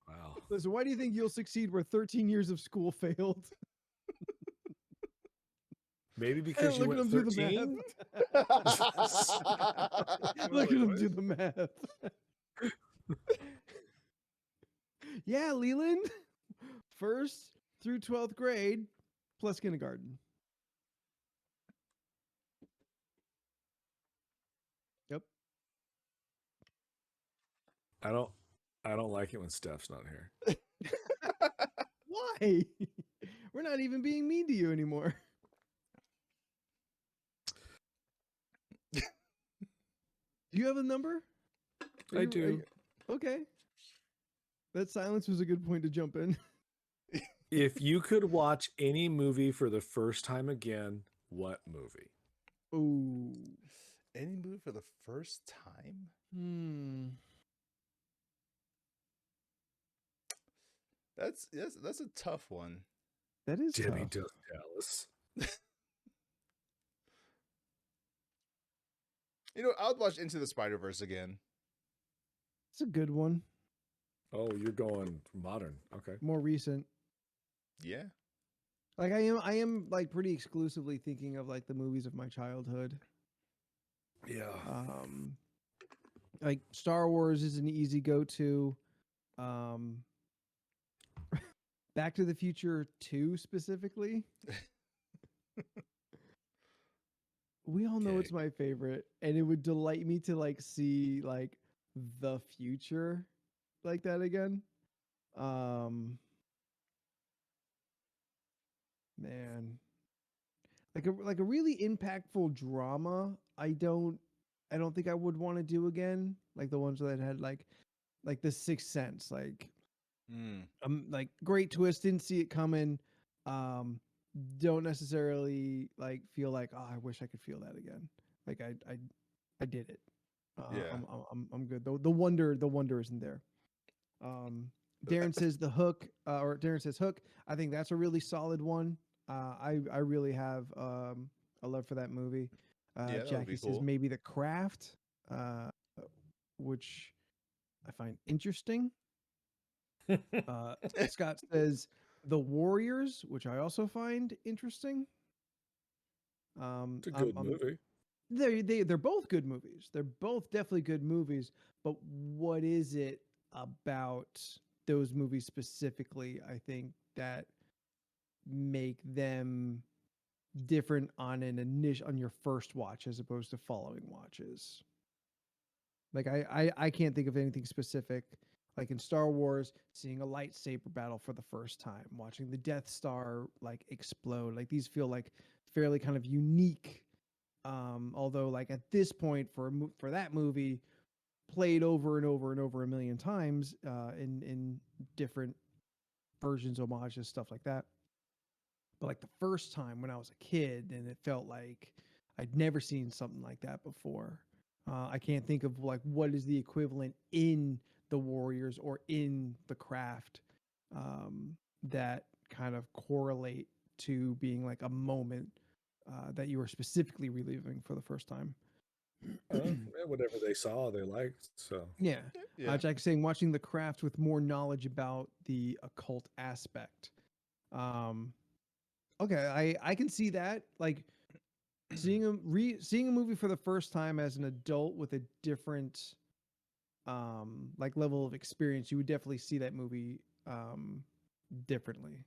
Wow. Listen, why do you think you'll succeed where 13 years of school failed? Maybe because you Look at went him do 13. the math. Look at him do the math. Yeah, Leland. 1st through 12th grade plus kindergarten. Yep. I don't like it when Steph's not here. Why? We're not even being mean to you anymore. Do you have a number? I do. Okay. That silence was a good point to jump in. If you could watch any movie for the first time again, what movie? Ooh. Any movie for the first time? That's a tough one. That is Debbie tough. Does Dallas. You know, I would watch Into the Spider-Verse again. It's a good one. Oh, you're going modern. Okay. More recent. Yeah. Like I am like pretty exclusively thinking of like the movies of my childhood. Yeah. Like Star Wars is an easy go-to. Back to the Future 2 specifically. We all know it's my favorite, and it would delight me to like see like the future like that again. Man, like a really impactful drama. I don't think I would want to do again. Like the ones that had like The Sixth Sense, like great twist, didn't see it coming. Don't necessarily like feel like, oh, I wish I could feel that again. Like I did it. Yeah. I'm good. The wonder isn't there. Darren says the hook, or Darren says hook. I think that's a really solid one. I really have a love for that movie. Yeah, that would be Jackie says cool. maybe The Craft, which I find interesting. Scott says The Warriors, which I also find interesting. It's a good movie. They're both good movies. They're both definitely good movies. But what is it about those movies specifically? I think that make them different on on your first watch as opposed to following watches. Like I can't think of anything specific. Like in Star Wars, seeing a lightsaber battle for the first time, watching the Death Star like explode. Like these feel like fairly kind of unique. Although like at this point for that movie, played over and over and over a million times in different versions, homages, stuff like that. But like the first time when I was a kid, and it felt like I'd never seen something like that before. I can't think of like what is the equivalent in the Warriors or in the Craft that kind of correlate to being like a moment that you were specifically reliving for the first time. Whatever they saw, they liked. So Yeah. Yeah. Jack saying watching The Craft with more knowledge about the occult aspect. Okay, I can see that. Like seeing seeing a movie for the first time as an adult with a different like level of experience, you would definitely see that movie differently.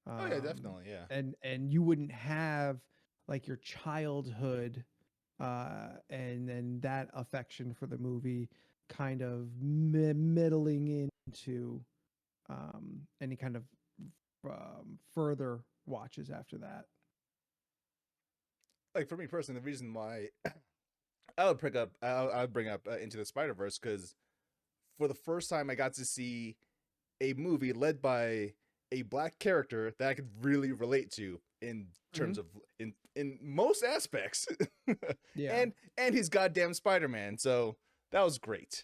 Oh yeah, definitely. Yeah. And you wouldn't have like your childhood and then that affection for the movie kind of meddling into any kind of further watches after that. Like for me personally, the reason why I would bring up Into the Spider-Verse, because for the first time I got to see a movie led by a black character that I could really relate to in terms of in most aspects. Yeah. And he's goddamn Spider-Man. So that was great.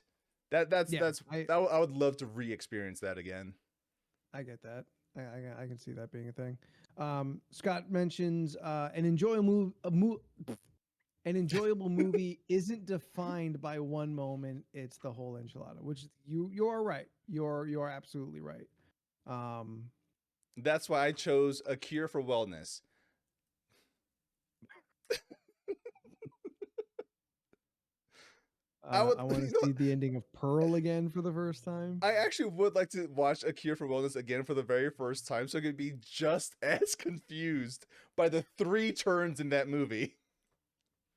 That's Yeah, I would love to re-experience that again. I get that. I can see that being a thing. Scott mentions an enjoyable movie isn't defined by one moment. It's the whole enchilada, which you are right. You're absolutely right. That's why I chose A Cure for Wellness. I would I want you to know see what? the ending of Pearl again for the first time. I actually would like to watch A Cure for Wellness again for the very first time, so I could be just as confused by the 3 turns in that movie.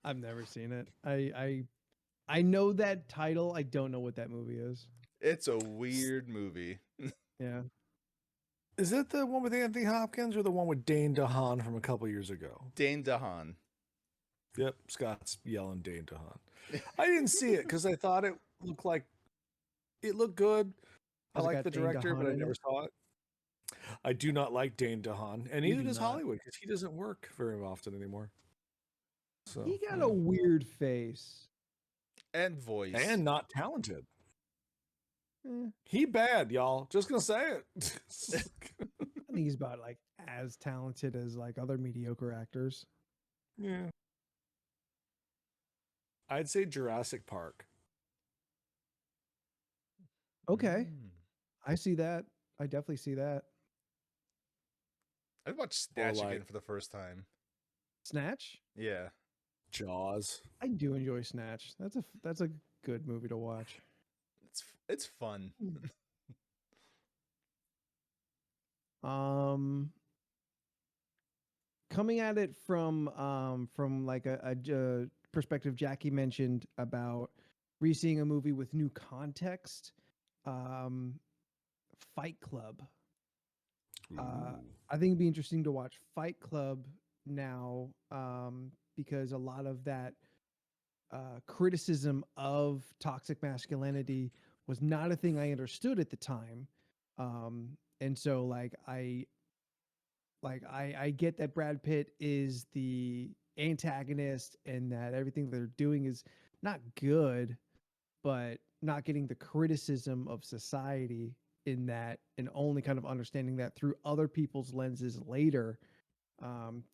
I've never seen it. I know that title. I don't know what that movie is. It's a weird movie. Yeah. is it the one with Anthony Hopkins or the one with Dane DeHaan from a couple years ago? Dane DeHaan. Yep, Scott's yelling Dane DeHaan. I didn't see it because I thought it looked good. I Has it like got the Dane director, DeHaan but I in never it? saw it. I do not like Dane DeHaan, and You neither do does not. Hollywood because he doesn't work very often anymore. So He got a weird face. And voice. and not talented. Eh, He bad, y'all. Just gonna say it. I think he's about like as talented as like other mediocre actors. Yeah. I'd say Jurassic Park. Okay. Mm. I see that. I definitely see that. I'd watch Or Snatch like again for the first time. Snatch? Yeah. Jaws. I do enjoy Snatch. That's a good movie to watch. It's fun. Coming at it from like a perspective Jackie mentioned about re-seeing a movie with new context. Fight Club. Ooh. I think it'd be interesting to watch Fight Club now, because a lot of that criticism of toxic masculinity was not a thing I understood at the time. And so I get that Brad Pitt is the antagonist and that everything they're doing is not good, but not getting the criticism of society in that, and only kind of understanding that through other people's lenses later,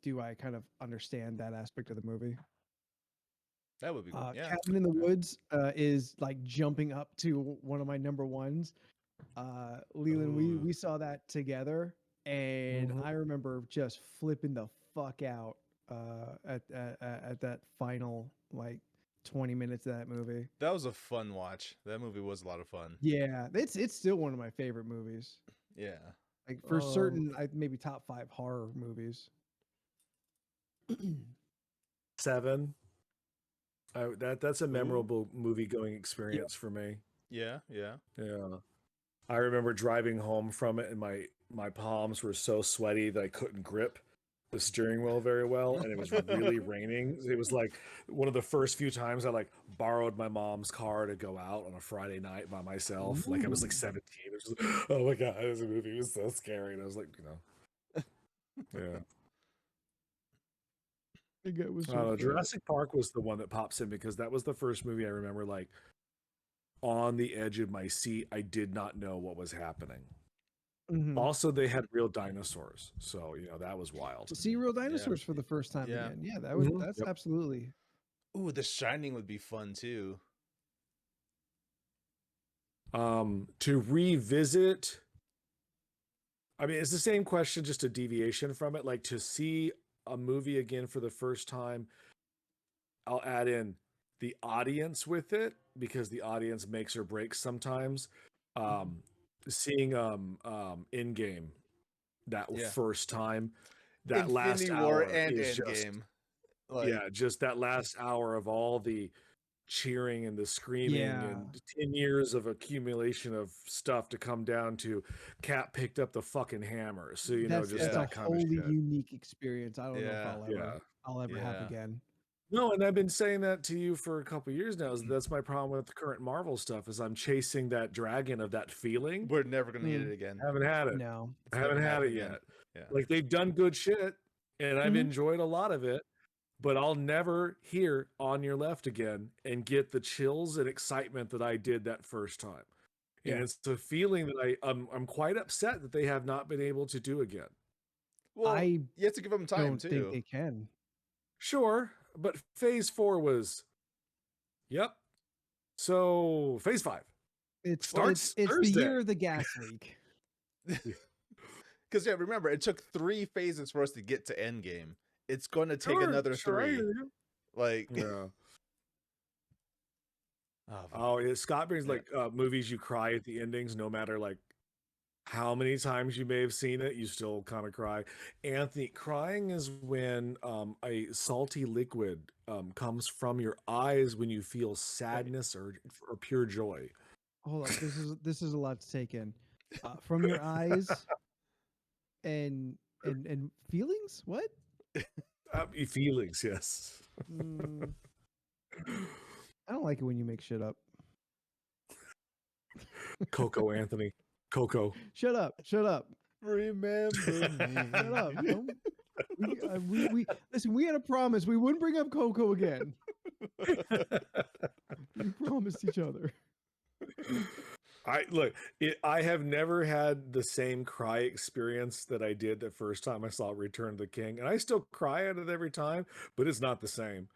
do I kind of understand that aspect of the movie. That would be cool. Yeah. Cabin in the Yeah. Woods is like jumping up to one of my number ones. Leland, we saw that together, and Mhm. I remember just flipping the fuck out at that final like 20 minutes of that movie. That was a fun watch. That movie was a lot of fun. Yeah, it's still one of my favorite movies. Yeah. Like for certain, maybe top 5 horror movies. 7. That's a Ooh. memorable movie going experience for me. Yeah. Yeah. Yeah. I remember driving home from it and my palms were so sweaty that I couldn't grip the steering wheel very well, and it was really raining. It was like one of the first few times I like borrowed my mom's car to go out on a Friday night by myself. Like I was like 17. It was just, oh my god, this movie was so scary. And I was like, yeah. It was Jurassic Park was the one that pops in because that was the first movie I remember like on the edge of my seat. I did not know what was happening. Mhm. Also, they had real dinosaurs, so that was wild. To see real dinosaurs for the first time Yeah. again. Yeah, that would Mhm. that's Yep. absolutely. Ooh, The Shining would be fun too. To revisit, I mean, it's the same question, just a deviation from it. Like to see a movie again for the first time, I'll add in the audience with it because the audience makes or breaks sometimes. Seeing in-game that Yeah. first time, that Infinity last War hour and is just Endgame. Like, just that last hour of all the cheering and the screaming Yeah. and 10 years of accumulation of stuff to come down to Cap picked up the fucking hammer. So just that's that a kind of wholly shit. unique experience. I don't know if Yeah. I'll ever have Yeah. again. No, and I've been saying that to you for a couple of years now. Is that's my problem with the current Marvel stuff is I'm chasing that dragon of that feeling. We're never gonna get it again. I haven't had it. No. I haven't never had it happening yet. again. Yeah. Like they've done good shit, and I've Mhm. enjoyed a lot of it, but I'll never hear On Your Left again and get the chills and excitement that I did that first time. And Yeah. it's the feeling that I'm quite upset that they have not been able to do again. Well, I you have to give them time don't too. think they can. Sure, but phase 4 was, yep. So phase 5 It's starts the Thursday. year of the gas leak. Because remember, it took 3 phases for us to get to Endgame. It's going to take Sure, another sure, I 3. hear you. Like, Yeah. oh, yeah, Scott brings like movies you cry at the endings, no matter like how many times you may have seen it, you still kind of cry. Anthony, crying is when a salty liquid comes from your eyes when you feel sadness or pure joy. Hold up, this is a lot to take in. From your eyes and feelings? What? Feelings, yes. Mm, I don't like it when you make shit up. Coco, Anthony. Coco. Shut up. Shut up. remember me. Shut up. No. We listen, we had a promise we wouldn't bring up Coco again. We promised each other. I have never had the same cry experience that I did the first time I saw Return of the King, and I still cry at it every time, but it's not the same.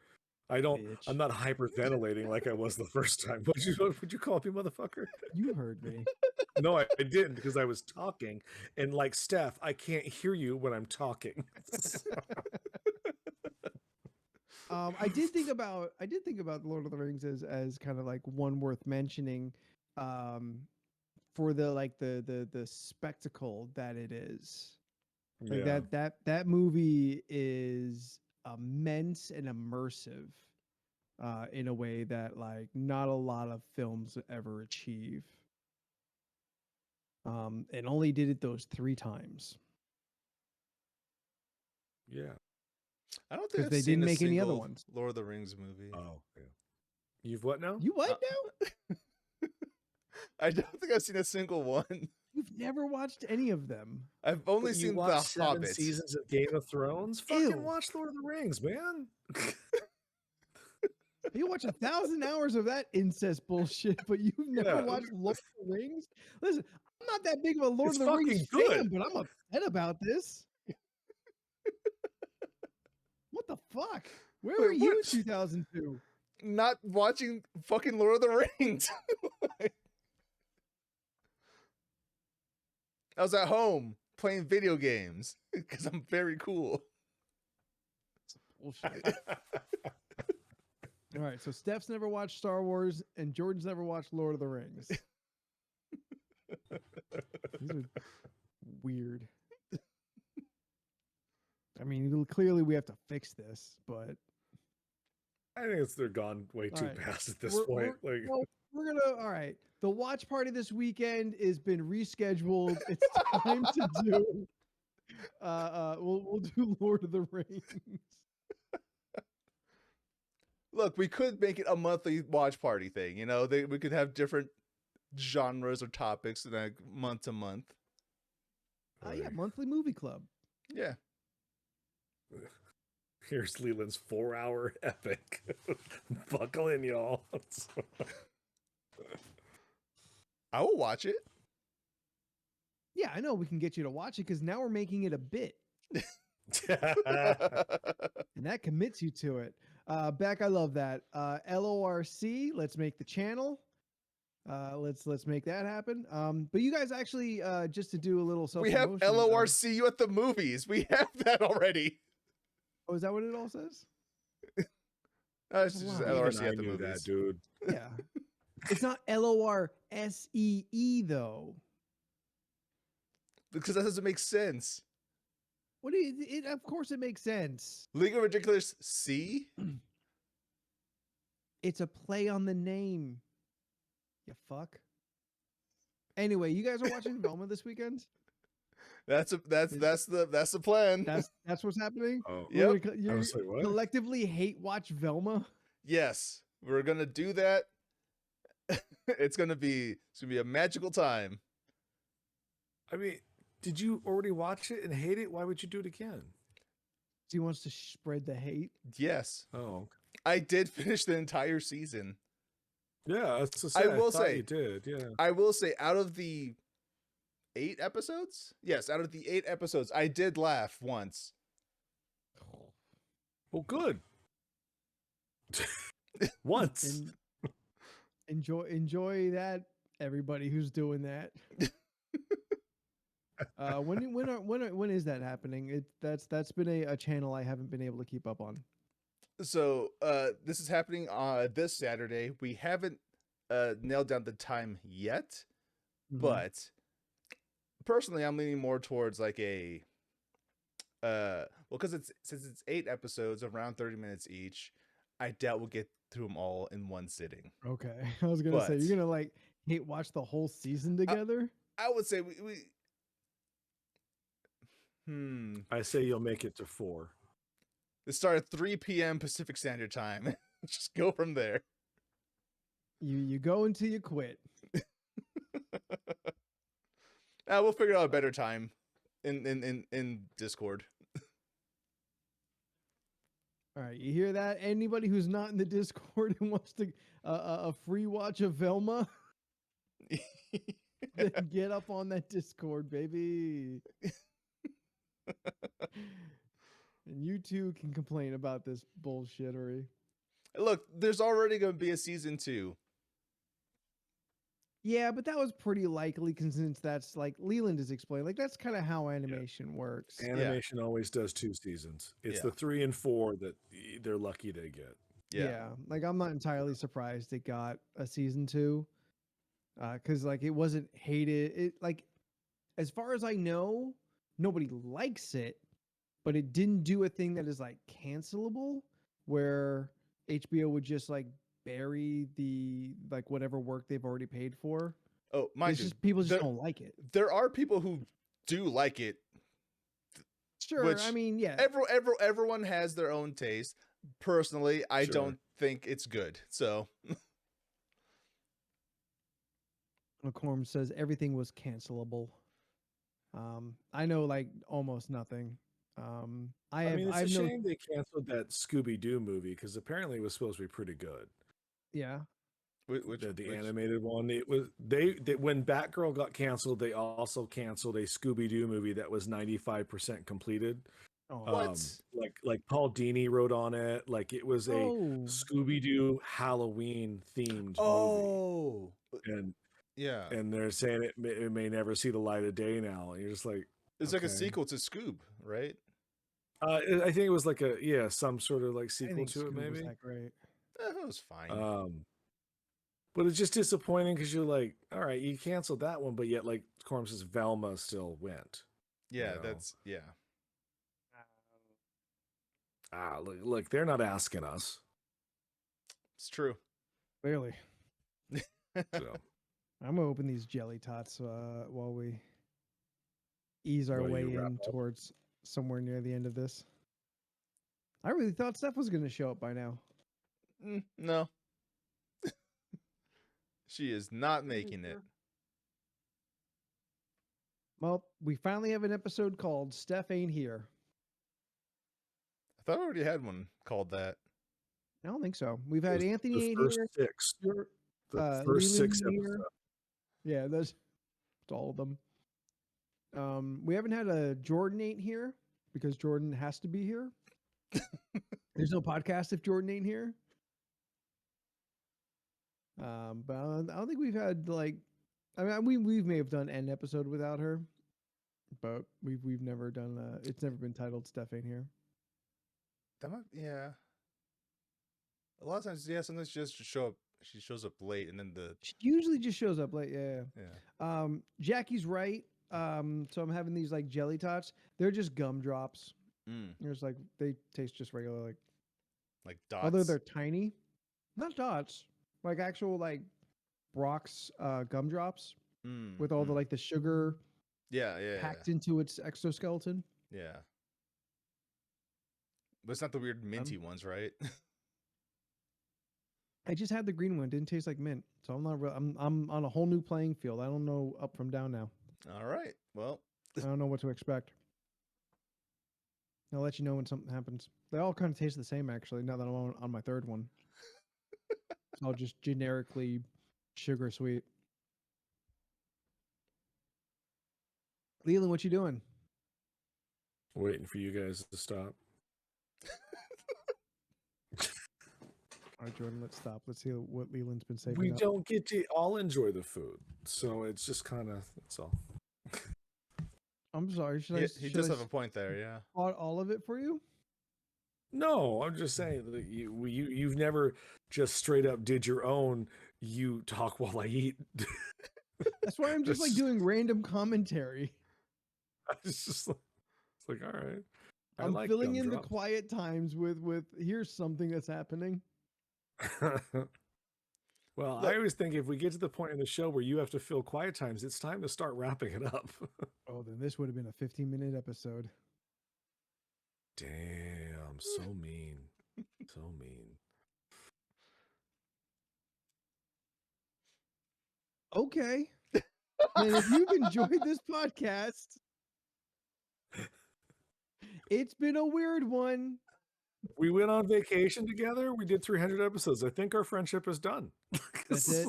I'm not hyperventilating like I was the first time. Would you call me, motherfucker? You heard me. No, I didn't, because I was talking, and like Steph, I can't hear you when I'm talking. I did think about Lord of the Rings as kind of like one worth mentioning, for the spectacle that it is. Like Yeah. that movie is immense and immersive, in a way that like not a lot of films ever achieve. and only did it those 3 times Yeah. I don't think because I've they seen didn't a make any other single ones. Lord of the Rings movie. Oh, yeah. You've what now? You what now? I don't think I've seen a single one. You've never watched any of them. I've only But you seen The watched 7 Hobbit. seasons of Game of Thrones? Ew. Fucking watch Lord of the Rings, man. You watch 1,000 hours of that incest bullshit, but you've never Yeah. watched Lord of the Rings? Listen, I'm not that big of a Lord It's of the Rings fucking good. fan, but I'm upset about this. What the fuck? Where Wait, were you in what? 2002? Not watching fucking Lord of the Rings. I was at home playing video games because I'm very cool. Bullshit. All right, so Steph's never watched Star Wars, and Jordan's never watched Lord of the Rings. These are weird. I mean, clearly we have to fix this, but I think they're gone way too right. fast at this We're- point. we're- Like, well, we're gonna all right. The watch party this weekend has been rescheduled. It's time to do. We'll do Lord of the Rings. Look, we could make it a monthly watch party thing. You know, we could have different genres or topics like month to month. Yeah, monthly movie club. Yeah. here's Leland's 4-hour epic. Buckle in, y'all. I will watch it. Yeah, I know we can get you to watch it because now we're making it a bit, and that commits you to it. Beck, I love that. LORC, let's make the channel. Let's make that happen. But you guys actually, just to do a little self We have LORC you at the movies. We have that already. Oh, is that what it all says? It's just Wow. Even LORC I at the knew movies. that, dude. Yeah. It's not LORSEE though. Because that doesn't make sense. What do you, it? Of course, it makes sense. League of Ridiculous C? It's a play on the name. You fuck. Anyway, you guys are watching Velma this weekend. That's the plan. That's what's happening. Oh, Yep. You're I was like, what? collectively hate watch Velma. Yes, we're gonna do that. It's gonna be a magical time. I mean, did you already watch it and hate it? Why would you do it again? He wants to spread the hate. Yes, Oh, I did finish the entire season. yeah. That's to I say, will thought say- you did. Yeah. I will say, out of the 8 episodes, yes, out of the 8 episodes, I did laugh once. Well, good. Once. And enjoy that, everybody who's doing that. When is that happening? That's been a channel I haven't been able to keep up on. So this is happening this Saturday. We haven't nailed down the time yet, Mhm. but personally, I'm leaning more towards like a because since it's 8 episodes of around 30 minutes each, I doubt we'll get through them all in one sitting. Okay, I was gonna say But- you're gonna like hate watch the whole season together. I would say we I say you'll make it to 4. it start at 3 p.m. Pacific Standard Time. Just go from there. You go until you quit. We'll figure out a better time in Discord. All right, you hear that? Anybody who's not in the Discord and wants to a free watch of Velma, then get up on that Discord, baby. And you too can complain about this bullshittery. Look, there's already going to be a season 2. Yeah, but that was pretty likely since that's like Leland has explained. Like that's kind of how animation works. Animation always does 2 seasons. It's Yeah. the 3 and 4 that they're lucky to get. Yeah. Like I'm not entirely surprised it got a season 2. Cause like it wasn't hated. It like as far as I know, nobody likes it, but it didn't do a thing that is like cancelable where HBO would just like bury the like whatever work they've already paid for. Oh, mind It's you, just people just there, don't like it. there are people who do like it. Sure, Which I mean, yeah. everyone has their own taste. Personally, I Sure. don't think it's good. So McCorm says everything was cancelable. I know like almost nothing. I mean, it's a I've no, shame they canceled that Scooby Doo movie because apparently it was supposed to be pretty good. yeah. The animated one. It was they when Batgirl got canceled, they also canceled a Scooby Doo movie that was 95% completed. Oh, What? Like Paul Dini wrote on it. Like it was a oh, Scooby Doo Halloween themed Oh, movie, yeah. and they're saying it may never see the light of day now. And you're just like, It's like a okay. sequel to Scoob, right? I think it was like some sort of like I sequel think to it, Scoob was maybe. that great. That was fine. But it's just disappointing because you're like, all right, you canceled that one, but yet like Corm says, Velma still went. Yeah, know. that's yeah. Look, they're not asking us. It's true. Clearly, So I'm gonna open these jelly tots while we ease our While way you wrap in up. towards somewhere near the end of this. I really thought Steph was gonna show up by now. No. She is not making it. Well, we finally have an episode called Steph Ain't Here. I thought I already had one called that. I don't think so. We've had the Anthony Ain't first Here. six, Your- the first Leland 6 here. episodes. Yeah, that's all of them. We haven't had a Jordan ain't here because Jordan has to be here. There's no podcast if Jordan ain't here. But I don't think we've had like, I mean, we may have done an episode without her, but we've never done. It's never been titled Steph Ain't Here. That might, yeah. A lot of times, yeah. Sometimes she just show up. She shows up late, and then She usually just shows up late. Yeah. yeah. Jackie's right. So I'm having these like jelly tots. They're just gumdrops. There's like they taste just regular like dots. although they're tiny, not dots, like actual like Brock's gumdrops with all the like the sugar yeah packed into its exoskeleton. Yeah. But it's not the weird minty ones, right? I just had the green one. Didn't taste like mint, so I'm not. I'm on a whole new playing field. I don't know up from down now. All right. Well, I don't know what to expect. I'll let you know when something happens. They all kind of taste the same, actually. Now that I'm on my third one, it's all just generically sugar sweet. Leland, what you doing? Waiting for you guys to stop. All right, Jordan, let's stop. Let's see what Leland's been saving We up. don't get to all enjoy the food, so it's just kind of that's all. I'm sorry. he does have a point there. Yeah. All of it for you? No, I'm just saying that you've never just straight up did your own. You talk while I eat. That's why I'm just like doing random commentary. It's just like, it's like all right. I'm filling in the quiet times with here's something that's happening. Well, Look, I always think if we get to the point in the show where you have to fill quiet times, it's time to start wrapping it up. Oh, then this would have been a 15-minute episode. Damn, so mean. So mean. Okay. And if you've enjoyed this podcast, it's been a weird one. We went on vacation together. We did 300 episodes. I think our friendship is done. That's it.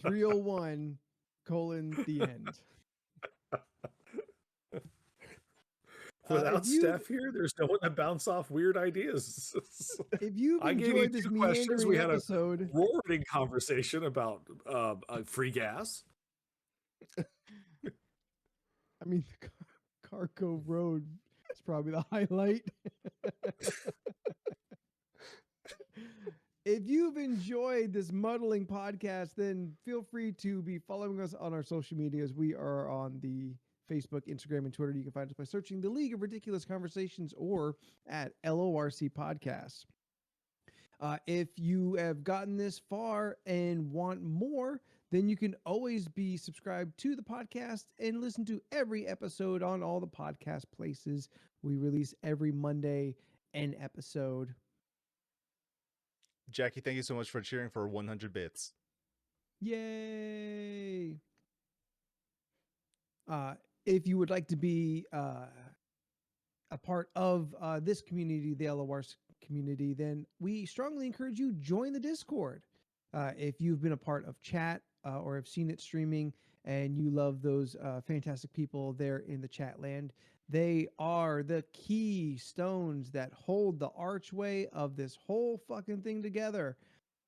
301 : the end. Without Steph here, there's no one to bounce off weird ideas. If you've I gave you enjoyed this 2 questions. meandering We had episode, a roaring conversation about free gas. I mean, the Carco Road is probably the highlight. If you've enjoyed this muddling podcast, then feel free to be following us on our social medias. We are on the Facebook, Instagram, and Twitter. You can find us by searching the League of Ridiculous Conversations or at LORC Podcasts. If you have gotten this far and want more, then you can always be subscribed to the podcast and listen to every episode on all the podcast places. We release every Monday an episode. Jackie, thank you so much for cheering for 100 bits. Yay! If you would like to be a part of this community, the LoRC community, then we strongly encourage you join the Discord. If you've been a part of chat or have seen it streaming and you love those fantastic people there in the chat land, they are the keystones that hold the archway of this whole fucking thing together.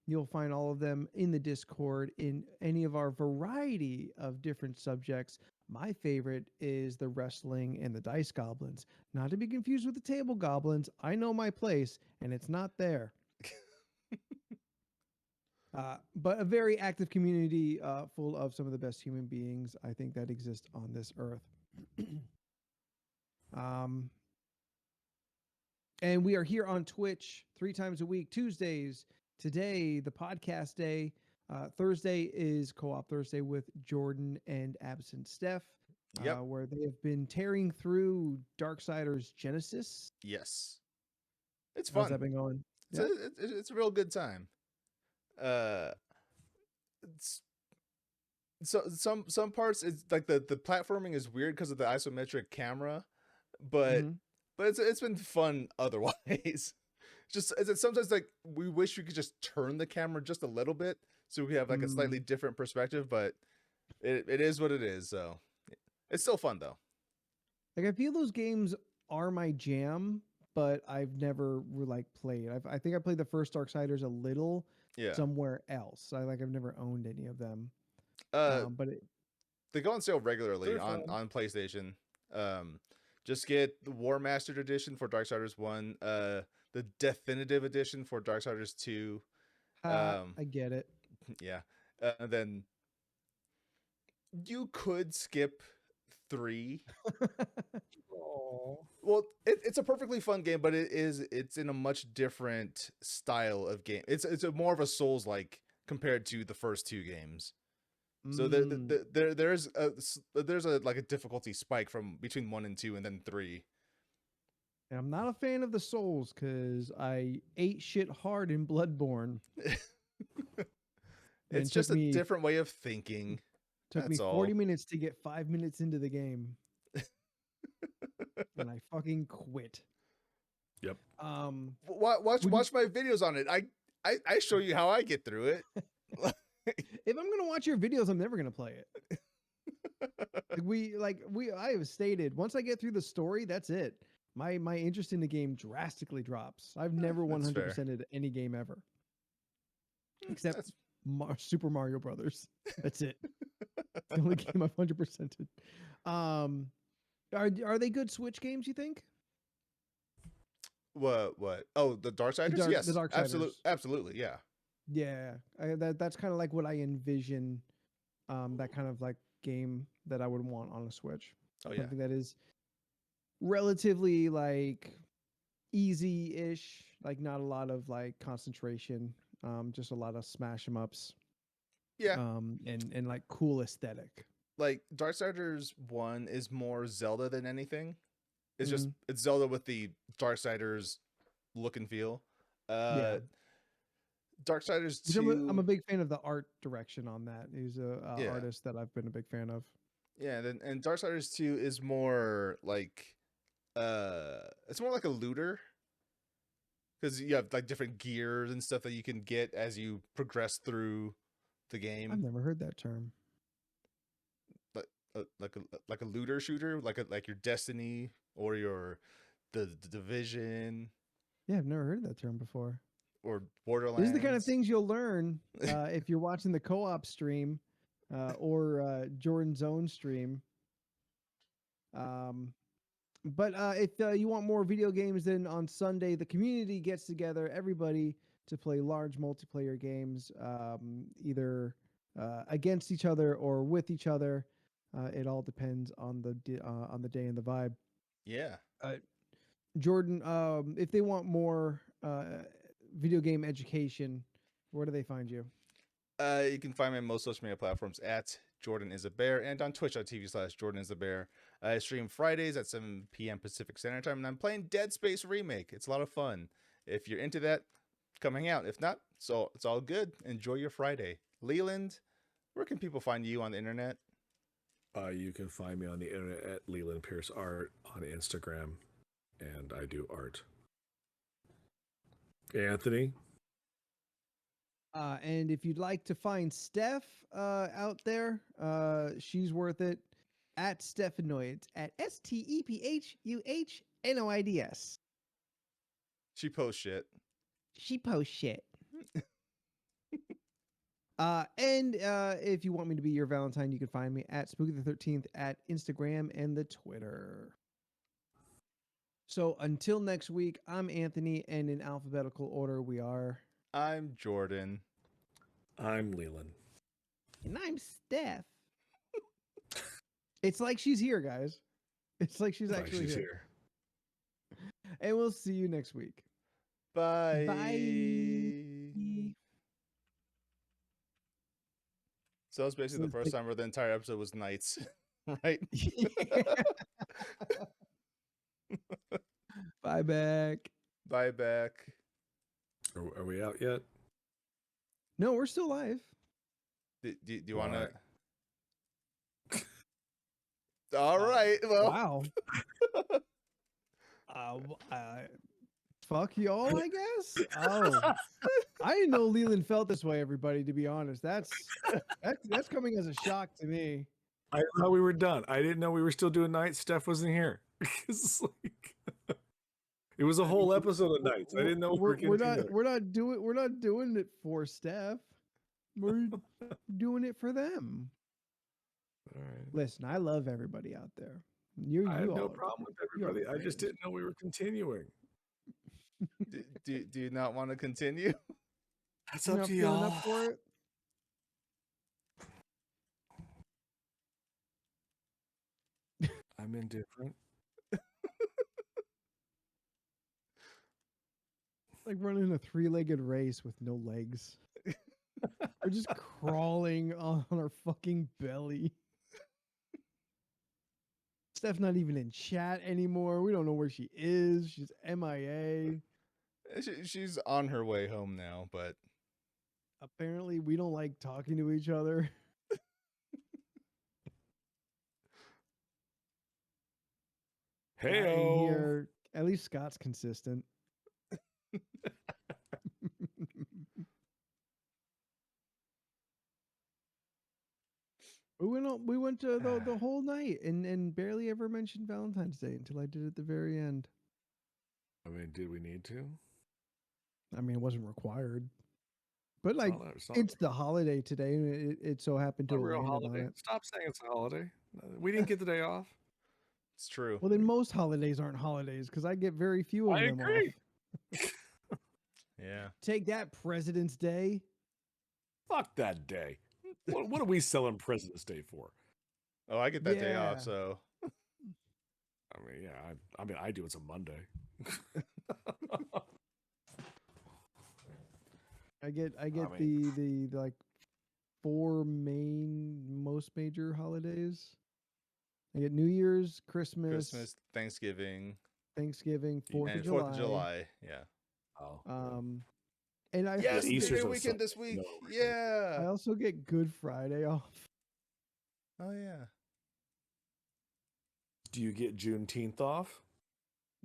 You'll find all of them in the Discord in any of our variety of different subjects. My favorite is the wrestling and the dice goblins. Not to be confused with the table goblins. I know my place, and it's not there. But a very active community full of some of the best human beings I think that exist on this earth. And we are here on Twitch 3 times a week, Tuesdays. Today, the podcast day. Thursday is Co-op Thursday with Jordan and Absent Steph, where they have been tearing through Darksiders Genesis. Yes. It's fun. How's that been going? It's a real good time. So some parts, it's like the platforming is weird because of the isometric camera, but it's been fun otherwise. Just sometimes like we wish we could just turn the camera just a little bit so we have like a slightly different perspective, but it is what it is. So it's still fun though. Like I feel those games are my jam, but I've never like played. I think I played the first Darksiders a little somewhere else. I've never owned any of them. But they go on sale regularly on PlayStation. Just get the War Mastered Edition for Darksiders 1, the Definitive Edition for Darksiders 2. I get it. Yeah. And then you could skip 3. Well, it's a perfectly fun game, but it's in a much different style of game. It's a more of a Souls-like compared to the first 2 games. So there's a like a difficulty spike from between 1 and 2 and then 3. And I'm not a fan of the Souls because I ate shit hard in Bloodborne. It's just a different way of thinking. Took me 40 minutes to get 5 minutes into the game. And I fucking quit. Yep. Watch my videos on it. I show you how I get through it. If I'm gonna watch your videos, I'm never gonna play it. I have stated once I get through the story, that's it. My interest in the game drastically drops. I've never 100%ed any game ever, except Super Mario Brothers. That's it. The only game I've 100%ed. Are they good Switch games? You think? What? Oh, the Darksiders? Yes, the Darksiders. Absolutely, yeah. Yeah, that's kind of like what I envision. That kind of like game that I would want on a Switch. Oh yeah, something that is relatively like easy-ish, like not a lot of like concentration, just a lot of smash 'em ups. Yeah. And like cool aesthetic. Like Darksiders 1 is more Zelda than anything. It's just it's Zelda with the Darksiders look and feel. Darksiders 2. I'm a big fan of the art direction on that. He's a artist that I've been a big fan of. Yeah, and Darksiders 2 is more like it's more like a looter. Because you have like different gears and stuff that you can get as you progress through the game. I've never heard that term. Like a looter shooter, like your Destiny or the Division. Yeah, I've never heard that term before. Or Borderlands. These are the kind of things you'll learn if you're watching the co-op stream or Jordan's own stream. But if you want more video games, then on Sunday, the community gets together, everybody, to play large multiplayer games, either against each other or with each other. It all depends on the day and the vibe. Yeah. Jordan, if they want more video game education, where do they find you? You can find me on most social media platforms at Jordan is a Bear and on twitch.tv/Jordan is a Bear. I stream Fridays at 7 p.m. Pacific Standard Time, and I'm playing Dead Space Remake. It's a lot of fun. If you're into that, come hang out. If not, so it's all good. Enjoy your Friday. Leland, where can people find you on the internet? You can find me on the internet at Leland Pierce Art on Instagram, and I do art. Anthony? And if you'd like to find Steph out there, she's worth it at Stephanoids at STEPHUHNOIDS. She posts shit. She posts shit. And if you want me to be your Valentine, you can find me at Spooky the 13th at Instagram and the Twitter. So until next week, I'm Anthony, and in alphabetical order, we are. I'm Jordan. I'm Leland. And I'm Steph. It's like she's here, guys. It's like she's actually here. And we'll see you next week. Bye. Bye. So it's basically the first time where the entire episode was nights, right? Bye back. Bye back. Are we out yet? No, we're still live. Do you want to? All right. Well. Wow. Fuck y'all, I guess. Oh, I didn't know Leland felt this way. Everybody, to be honest, that's coming as a shock to me. I thought we were done. I didn't know we were still doing nights. Steph wasn't here. It's like, it was a whole episode of nights. I didn't know we're not doing it for Steph. We're doing it for them. All right. Listen, I love everybody out there. I have no problem with everybody. I just didn't know we were continuing. Do you not want to continue? That's up to y'all. Up for it? I'm indifferent. Like running a 3-legged race with no legs. We're just crawling on our fucking belly. Steph's not even in chat anymore. We don't know where she is. She's MIA. She's on her way home now, but apparently we don't like talking to each other. Hey, here. At least Scott's consistent. We went to the whole night and barely ever mentioned Valentine's Day until I did at the very end. I mean, did we need to? I mean, it wasn't required. But like, it's the holiday today, and it so happened to real land holiday. on it. Stop saying it's a holiday. We didn't get the day off. It's true. Well, then most holidays aren't holidays because I get very few of them agree. off. Yeah. Take that, President's Day. Fuck that day. What are we selling President's Day for? Oh, I get that day off, so. I mean, yeah. I mean, I do. It's a Monday. I get the like 4 most major holidays. I get New Year's, Christmas, Thanksgiving, 4th of July. 4th of July, yeah. Oh. And I Easter's weekend this week. No, yeah. I also get Good Friday off. Oh yeah. Do you get Juneteenth off?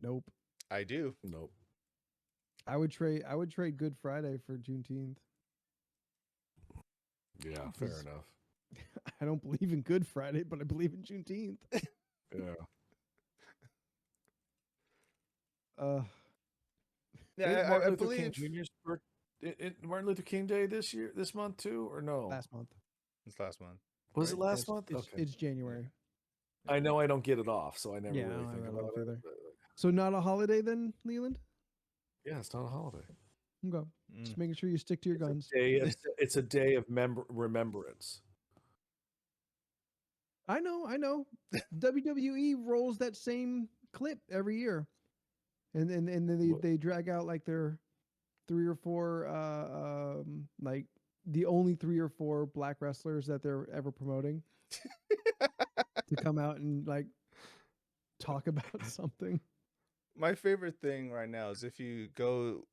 Nope. I do. Nope. I would trade Good Friday for Juneteenth. Yeah, fair enough. I don't believe in Good Friday, but I believe in Juneteenth. Yeah. Yeah, Martin I Luther believe King Jr.'s Martin Luther King Day this month too, or no? Last month. It's last month. Was it last month? It's January. I know I don't get it off, so I never really I think don't about it. either. So not a holiday then, Leland? Yeah, it's not a holiday. Okay. Just making sure you stick to your guns. It's a day of remembrance. I know. WWE rolls that same clip every year. And then they drag out like their 3 or 4 like the only 3 or 4 black wrestlers that they're ever promoting to come out and like talk about something. My favorite thing right now is if you go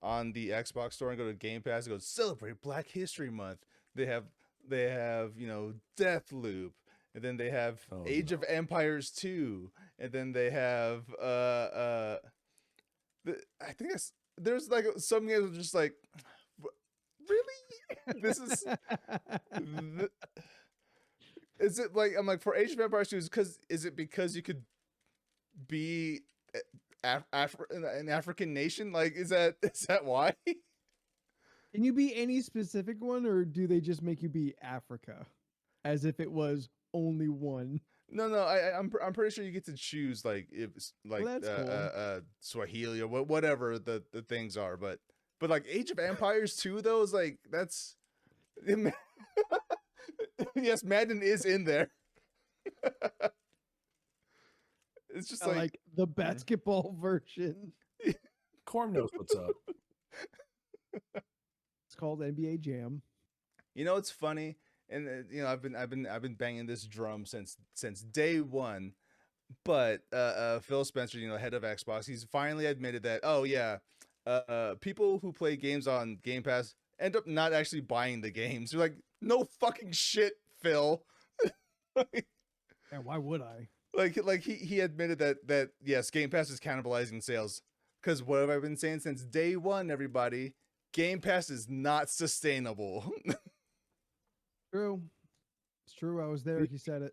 on the Xbox store and go to Game Pass and go celebrate Black History Month. They have Deathloop, and then they have Age of Empires 2, and then they have I think there's like some games just like, really? This is is it like, I'm like, for Age of Empires 2 is it because you could be an African nation? Like, is that why? Can you be any specific one, or do they just make you be Africa, as if it was only one? No, I'm pretty sure you get to choose, like, if it's like cool. Swahili or whatever the things are, but like Age of Empires 2 though is like, that's yes, Madden is in there. It's just like the basketball version. Corm knows what's up. It's called NBA Jam. You know, it's funny, and I've been banging this drum since day one. But Phil Spencer, head of Xbox, he's finally admitted that, oh yeah, people who play games on Game Pass end up not actually buying the games. You're like, no fucking shit, Phil. Yeah, why would I? Like he admitted that yes, Game Pass is cannibalizing sales. Because what have I been saying since day one, everybody? Game Pass is not sustainable. True. It's true. I was there. He said it.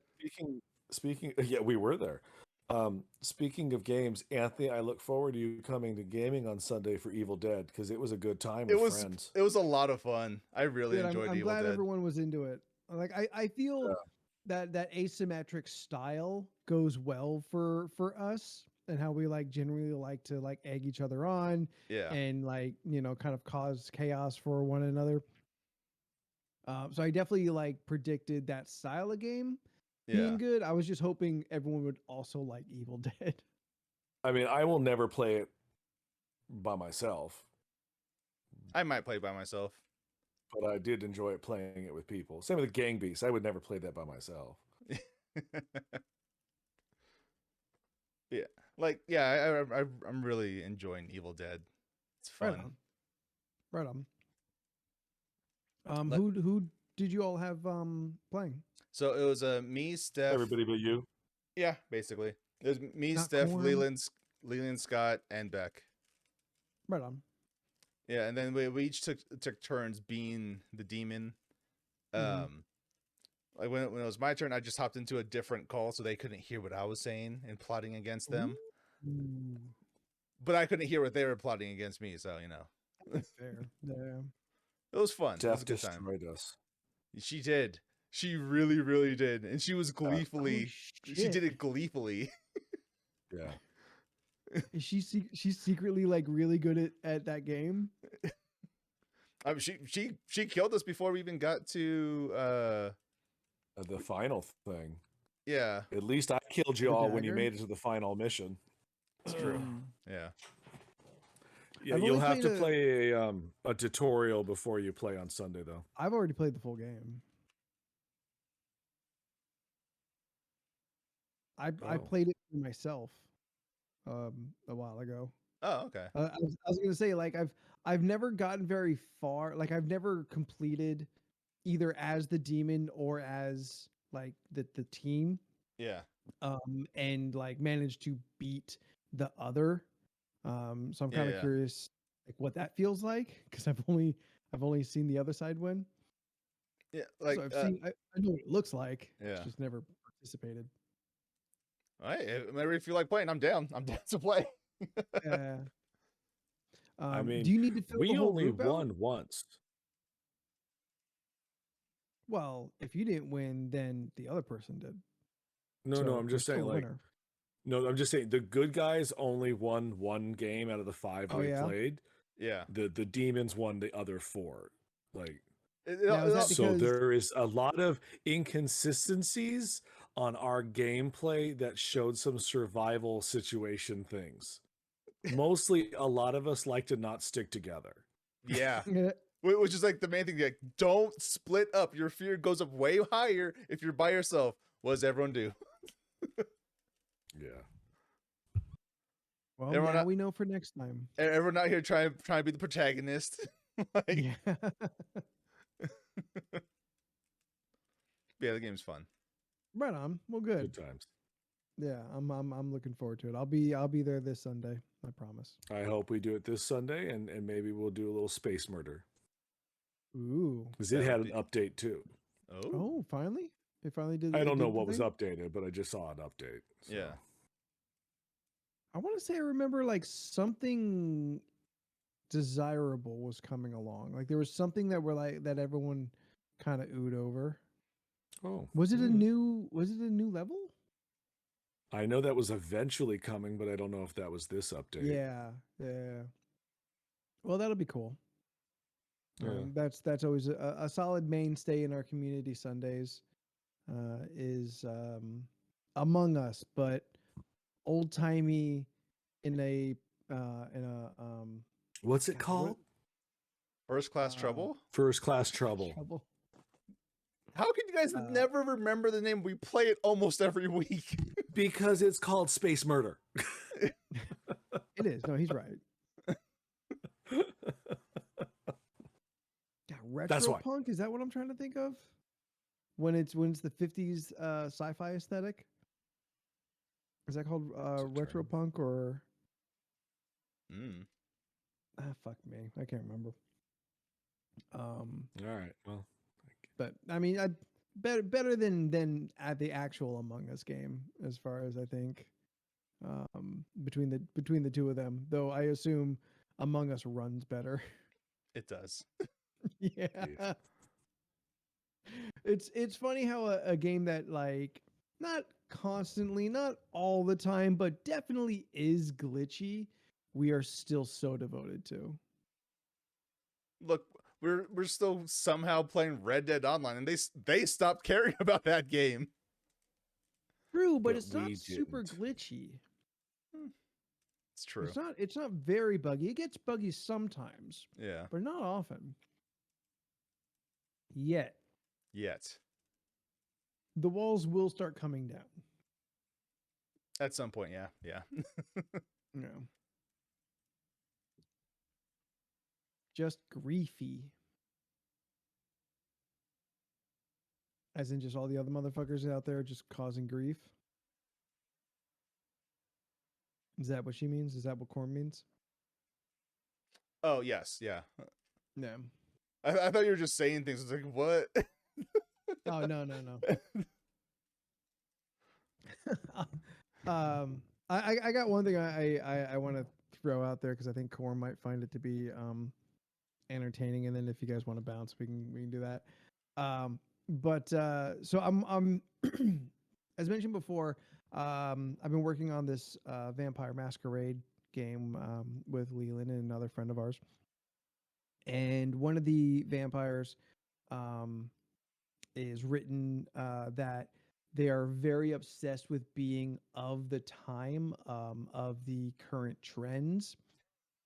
Speaking, yeah, we were there. Speaking of games, Anthony, I look forward to you coming to gaming on Sunday for Evil Dead, because it was a good time with friends. It was a lot of fun. I really enjoyed I'm Evil glad Dead. everyone was into it. Like I feel that asymmetric style goes well for us, and how we like generally like to like egg each other on, and like kind of cause chaos for one another. So I definitely like predicted that style of game being good. I was just hoping everyone would also like Evil Dead. I mean, I will never play it by myself. I might play by myself, but I did enjoy playing it with people. Same with Gang Beasts. I would never play that by myself. Yeah, like I'm really enjoying Evil Dead. It's fun. Right on. Who did you all have playing? So it was me, Steph, everybody but you. Yeah, basically it was me, Not Steph, Corn. Leland, Scott, and Beck. Right on. Yeah, and then we each took turns being the demon. Like when it was my turn, I just hopped into a different call so they couldn't hear what I was saying and plotting against them. Ooh. But I couldn't hear what they were plotting against me, so That's fair. Yeah. It was fun. Steph it was a good destroyed time. us. She did. She really, really did, and she was gleefully. She did it gleefully. Yeah. Is she's secretly like really good at that game? I mean, she killed us before we even got to the final thing. Yeah. At least I killed you all when you made it to the final mission. It's true. Yeah. Yeah, you'll have to play a tutorial before you play on Sunday, though. I've already played the full game. I played it for myself a while ago. Oh, okay. I was gonna say, like, I've never gotten very far. Like, I've never completed either as the demon or as like the team. Yeah. And like managed to beat the other. So I'm kind of curious, like, what that feels like, because I've only seen the other side win. Yeah, like so I know what it looks like. Yeah. Just never participated. All right. Whenever you feel like playing, I'm down. I'm down to play. Yeah. I mean, do you need to fill the whole only group out? won once. Well, if you didn't win, then the other person did. No, I'm just saying, like, no, I'm just saying the good guys only won one game out of the 5 we played. Yeah. The demons won the other 4. Like, so there is a lot of inconsistencies on our gameplay that showed some survival situation things. Mostly, a lot of us like to not stick together. Yeah. which is like the main thing. Like, don't split up. Your fear goes up way higher if you're by yourself. What does everyone do? Yeah. Well, Everyone now out- we know for next time. Everyone out here trying to be the protagonist. Like, Yeah. yeah, the game's fun. Right on. Well, good. Good times. Yeah, I'm looking forward to it. I'll be there this Sunday. I promise. I hope we do it this Sunday, and maybe we'll do a little space murder. Ooh. Because it That had would an update too. Oh, Oh, finally? They finally did. I they don't know did the what was thing? updated, but I just saw an update. So. yeah. I want to say I remember like something desirable was coming along. Like there was something that were like that everyone kind of oohed over. Oh. Was it a new level? I know that was eventually coming, but I don't know if that was this update. Yeah. Yeah. Well, that'll be cool. Yeah. That's always a solid mainstay in our community Sundays. Is Among Us, but old timey in a What's it God, called? First Class Trouble. First Class Trouble. trouble. How can you guys never remember the name? We play it almost every week. Because it's called Space Murder. It is. No, he's right. Yeah, That's retro why. punk, is that what I'm trying to think of? When it's the 50s sci-fi aesthetic? Is that called retro term. punk or Mm. fuck me. I can't remember. All right. Well, But I mean, better than at the actual Among Us game, as far as I think. Between the two of them, though, I assume Among Us runs better. It does. Yeah. It's funny how a game that like not constantly, not all the time, but definitely is glitchy, we are still so devoted to. Look, we're still somehow playing Red Dead Online, and they stopped caring about that game. True, but But it's not we super didn't. glitchy. It's true. It's not very buggy. It gets buggy sometimes, Yeah. but not often. Yet Yet. the walls will start coming down. At some point, yeah. Yeah. No. Just griefy. As in just all the other motherfuckers out there just causing grief. Is that what she means? Is that what Corn means? Oh, yes. Yeah. No. I thought you were just saying things. It's like, what? Oh, no. I got one thing I want to throw out there because I think Corn might find it to be entertaining, and then if you guys want to bounce, we can do that. So I'm as mentioned before, I've been working on this Vampire Masquerade game with Leland and another friend of ours, and one of the vampires is written that they are very obsessed with being of the time of the current trends.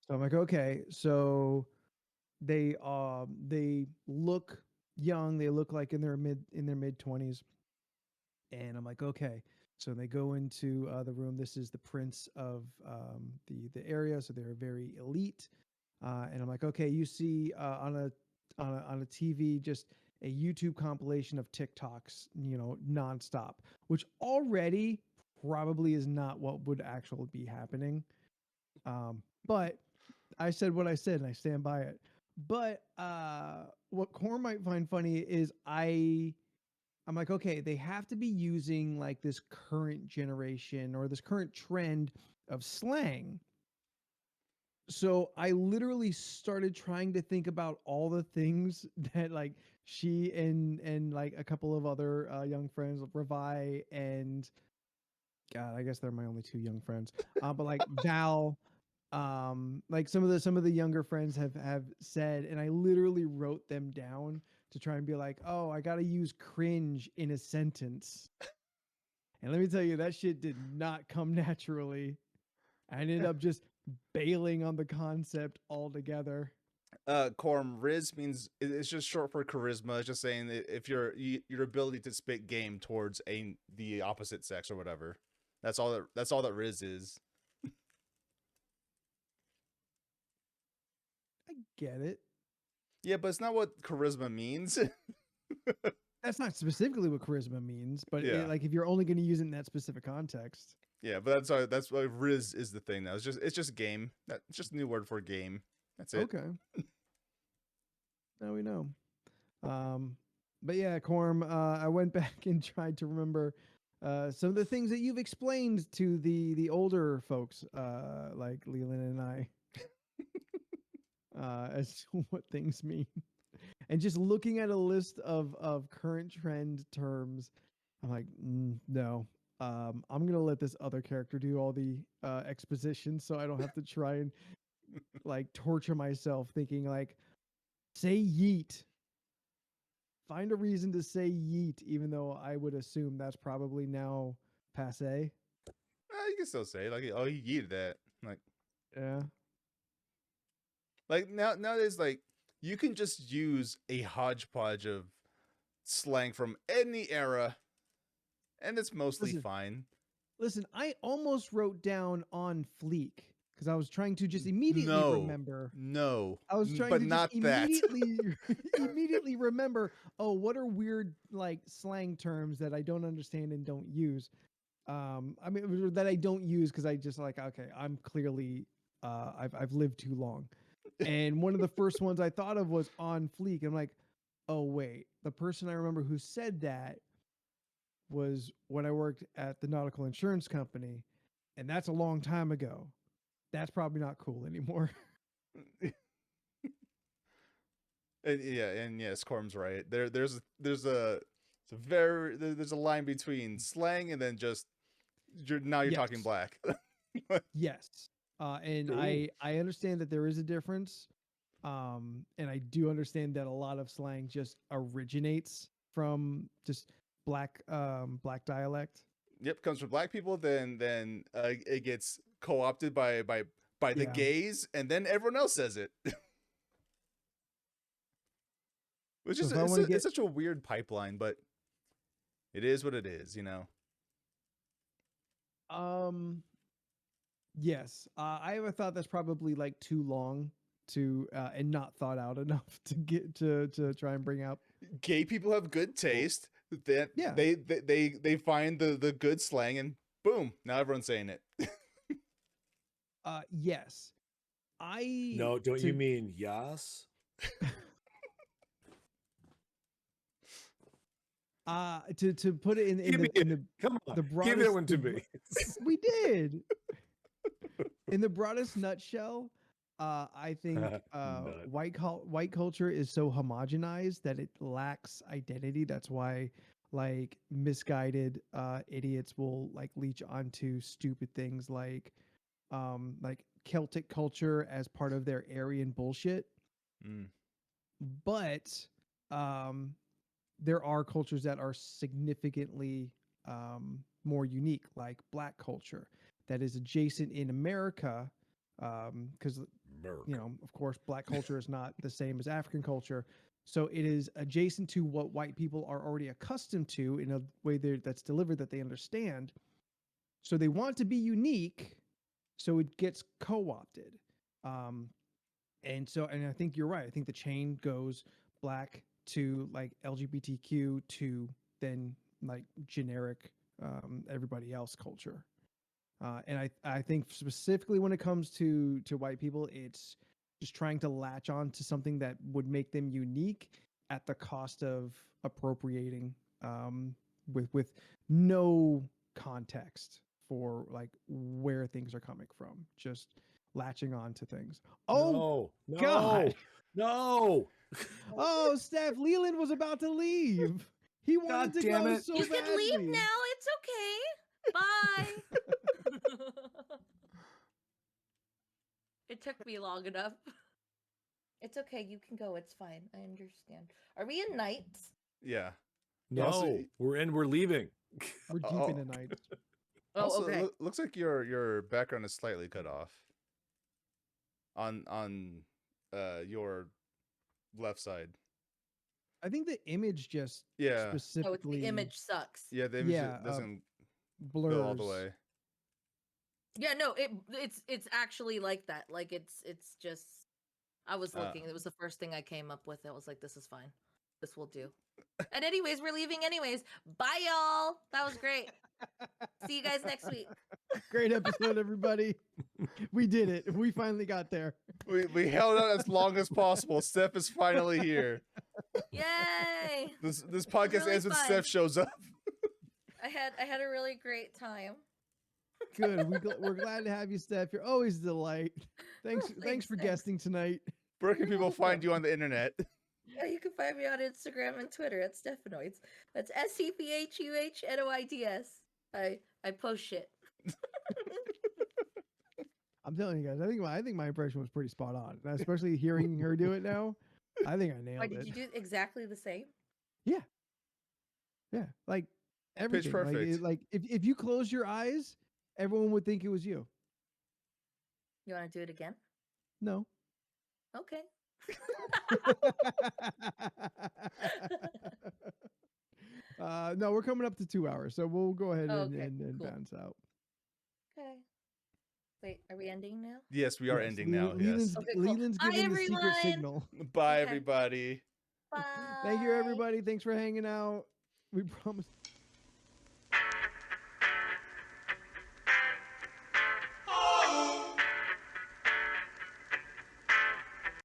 So I'm like, okay, so they look young, they look like in their mid 20s, and I'm like, okay. So they go into the room. This is the prince of the area, so they're very elite. And I'm like, okay, you see on a TV just a YouTube compilation of TikToks, nonstop, which already probably is not what would actually be happening. But I said what I said, and I stand by it. But what Corn might find funny is I'm like, okay, they have to be using like this current generation or this current trend of slang. So I literally started trying to think about all the things that like she and like a couple of other young friends, Revi and God, I guess they're my only two young friends. But like Val, like some of the younger friends have said, and I literally wrote them down to try and be like, oh, I gotta use cringe in a sentence. And let me tell you, that shit did not come naturally. I ended up just bailing on the concept altogether. Quorum Riz means it's just short for charisma. It's just saying that if your ability to spit game towards the opposite sex or whatever. That's all that Riz is. I get it. Yeah, but it's not what charisma means. That's not specifically what charisma means, but Yeah. like if you're only going to use it in that specific context. Yeah, but that's why Riz is the thing now. It's just game. It's just a new word for game. That's it. Okay. Now we know. But yeah, Corm, I went back and tried to remember some of the things that you've explained to the older folks, like Leland and I, as to what things mean. And just looking at a list of current trend terms, I'm like, no. I'm gonna let this other character do all the exposition, so I don't have to try and like torture myself thinking like, say yeet. Find a reason to say yeet, even though I would assume that's probably now passe. You can still say like, oh, he yeeted that. Yeah. Like nowadays, like you can just use a hodgepodge of slang from any era, and it's mostly fine. Listen, I almost wrote down on fleek because I was trying to just immediately remember. No, I was trying but to not just immediately immediately remember. Oh, what are weird like slang terms that I don't understand and don't use? I mean that I don't use because I just like okay, I'm clearly I've lived too long. And one of the first ones I thought of was on fleek. I'm like, oh wait, the person I remember who said that was when I worked at the nautical insurance company, and that's a long time ago. That's probably not cool anymore. And yes, Corm's right. There's a line between slang and then just you're talking Yes. black. Yes. And Ooh. I understand that there is a difference. And I do understand that a lot of slang just originates from just black dialect. Yep, comes from black people. Then it gets co-opted by the Yeah. gays, and then everyone else says it. Which So is if I wanna it's such a weird pipeline, but it is what it is, you know. Yes. I have a thought that's probably like too long to and not thought out enough to get to try and bring up. Gay people have good taste. That Yeah. they find the good slang, and boom, now everyone's saying it. Yes. No, don't you mean yes? To put it in Come on, the broadest, give it one to me. We did. In the broadest nutshell, I think white culture is so homogenized that it lacks identity. That's why like misguided idiots will like leech onto stupid things like Celtic culture as part of their Aryan bullshit. Mm. But there are cultures that are significantly more unique, like Black culture, that is adjacent in America, because you know, of course, Black culture is not the same as African culture, so it is adjacent to what white people are already accustomed to in a way that's delivered that they understand. So they want to be unique, so it gets co-opted. And I think you're right. I think the chain goes Black to like LGBTQ to then like generic everybody else culture. And I think specifically when it comes to white people, it's just trying to latch on to something that would make them unique at the cost of appropriating with no context for like where things are coming from. Just latching on to things. Oh no, God. No. Oh, Steph Leland was about to leave. He wanted to go so You badly. can leave now. It's okay. Bye. It took me long enough. It's okay. You can go. It's fine. I understand. Are we in nights? Yeah. No, Also, we're leaving. We're deep in the night. Oh, also, okay. looks like your background is slightly cut off. On your left side. I think the image just Yeah. Oh, it's specifically the image sucks. Yeah, the image Yeah, doesn't blurs go all the way. Yeah, no, it's actually like that. Like it's just. I was looking. It was the first thing I came up with. I was like, this is fine. This will do. And anyways, we're leaving anyways. Bye, y'all. That was great. See you guys next week. Great episode, everybody. We did it. We finally got there. We held out as long as possible. Steph is finally here. Yay! This podcast really ends when fun. Steph shows up. I had a really great time. Good. We're glad to have you, Steph. You're always a delight. Thanks for Thanks. guesting tonight. Where can You're people find welcome. you on the internet? Yeah, you can find me on Instagram and Twitter at Stephanoids. That's SCPHUHNOIDS. I post shit. I'm telling you guys, I think my impression was pretty spot on. Especially hearing her do it now. I think I nailed Why it. did you do exactly the same? Yeah, like everything. perfect. Like if you close your eyes, everyone would think it was you. You want to do it again? No. Okay. No, we're coming up to 2 hours, so we'll go ahead Oh, and, okay, and cool. bounce out. Okay. Wait, are we ending now? Yes, we are Yes, ending now. Leland's, Yes. Okay, cool. Leland's Bye, giving the secret everyone. signal. Bye, Okay. everybody. Bye. Thank you, everybody. Thanks for hanging out. We promise.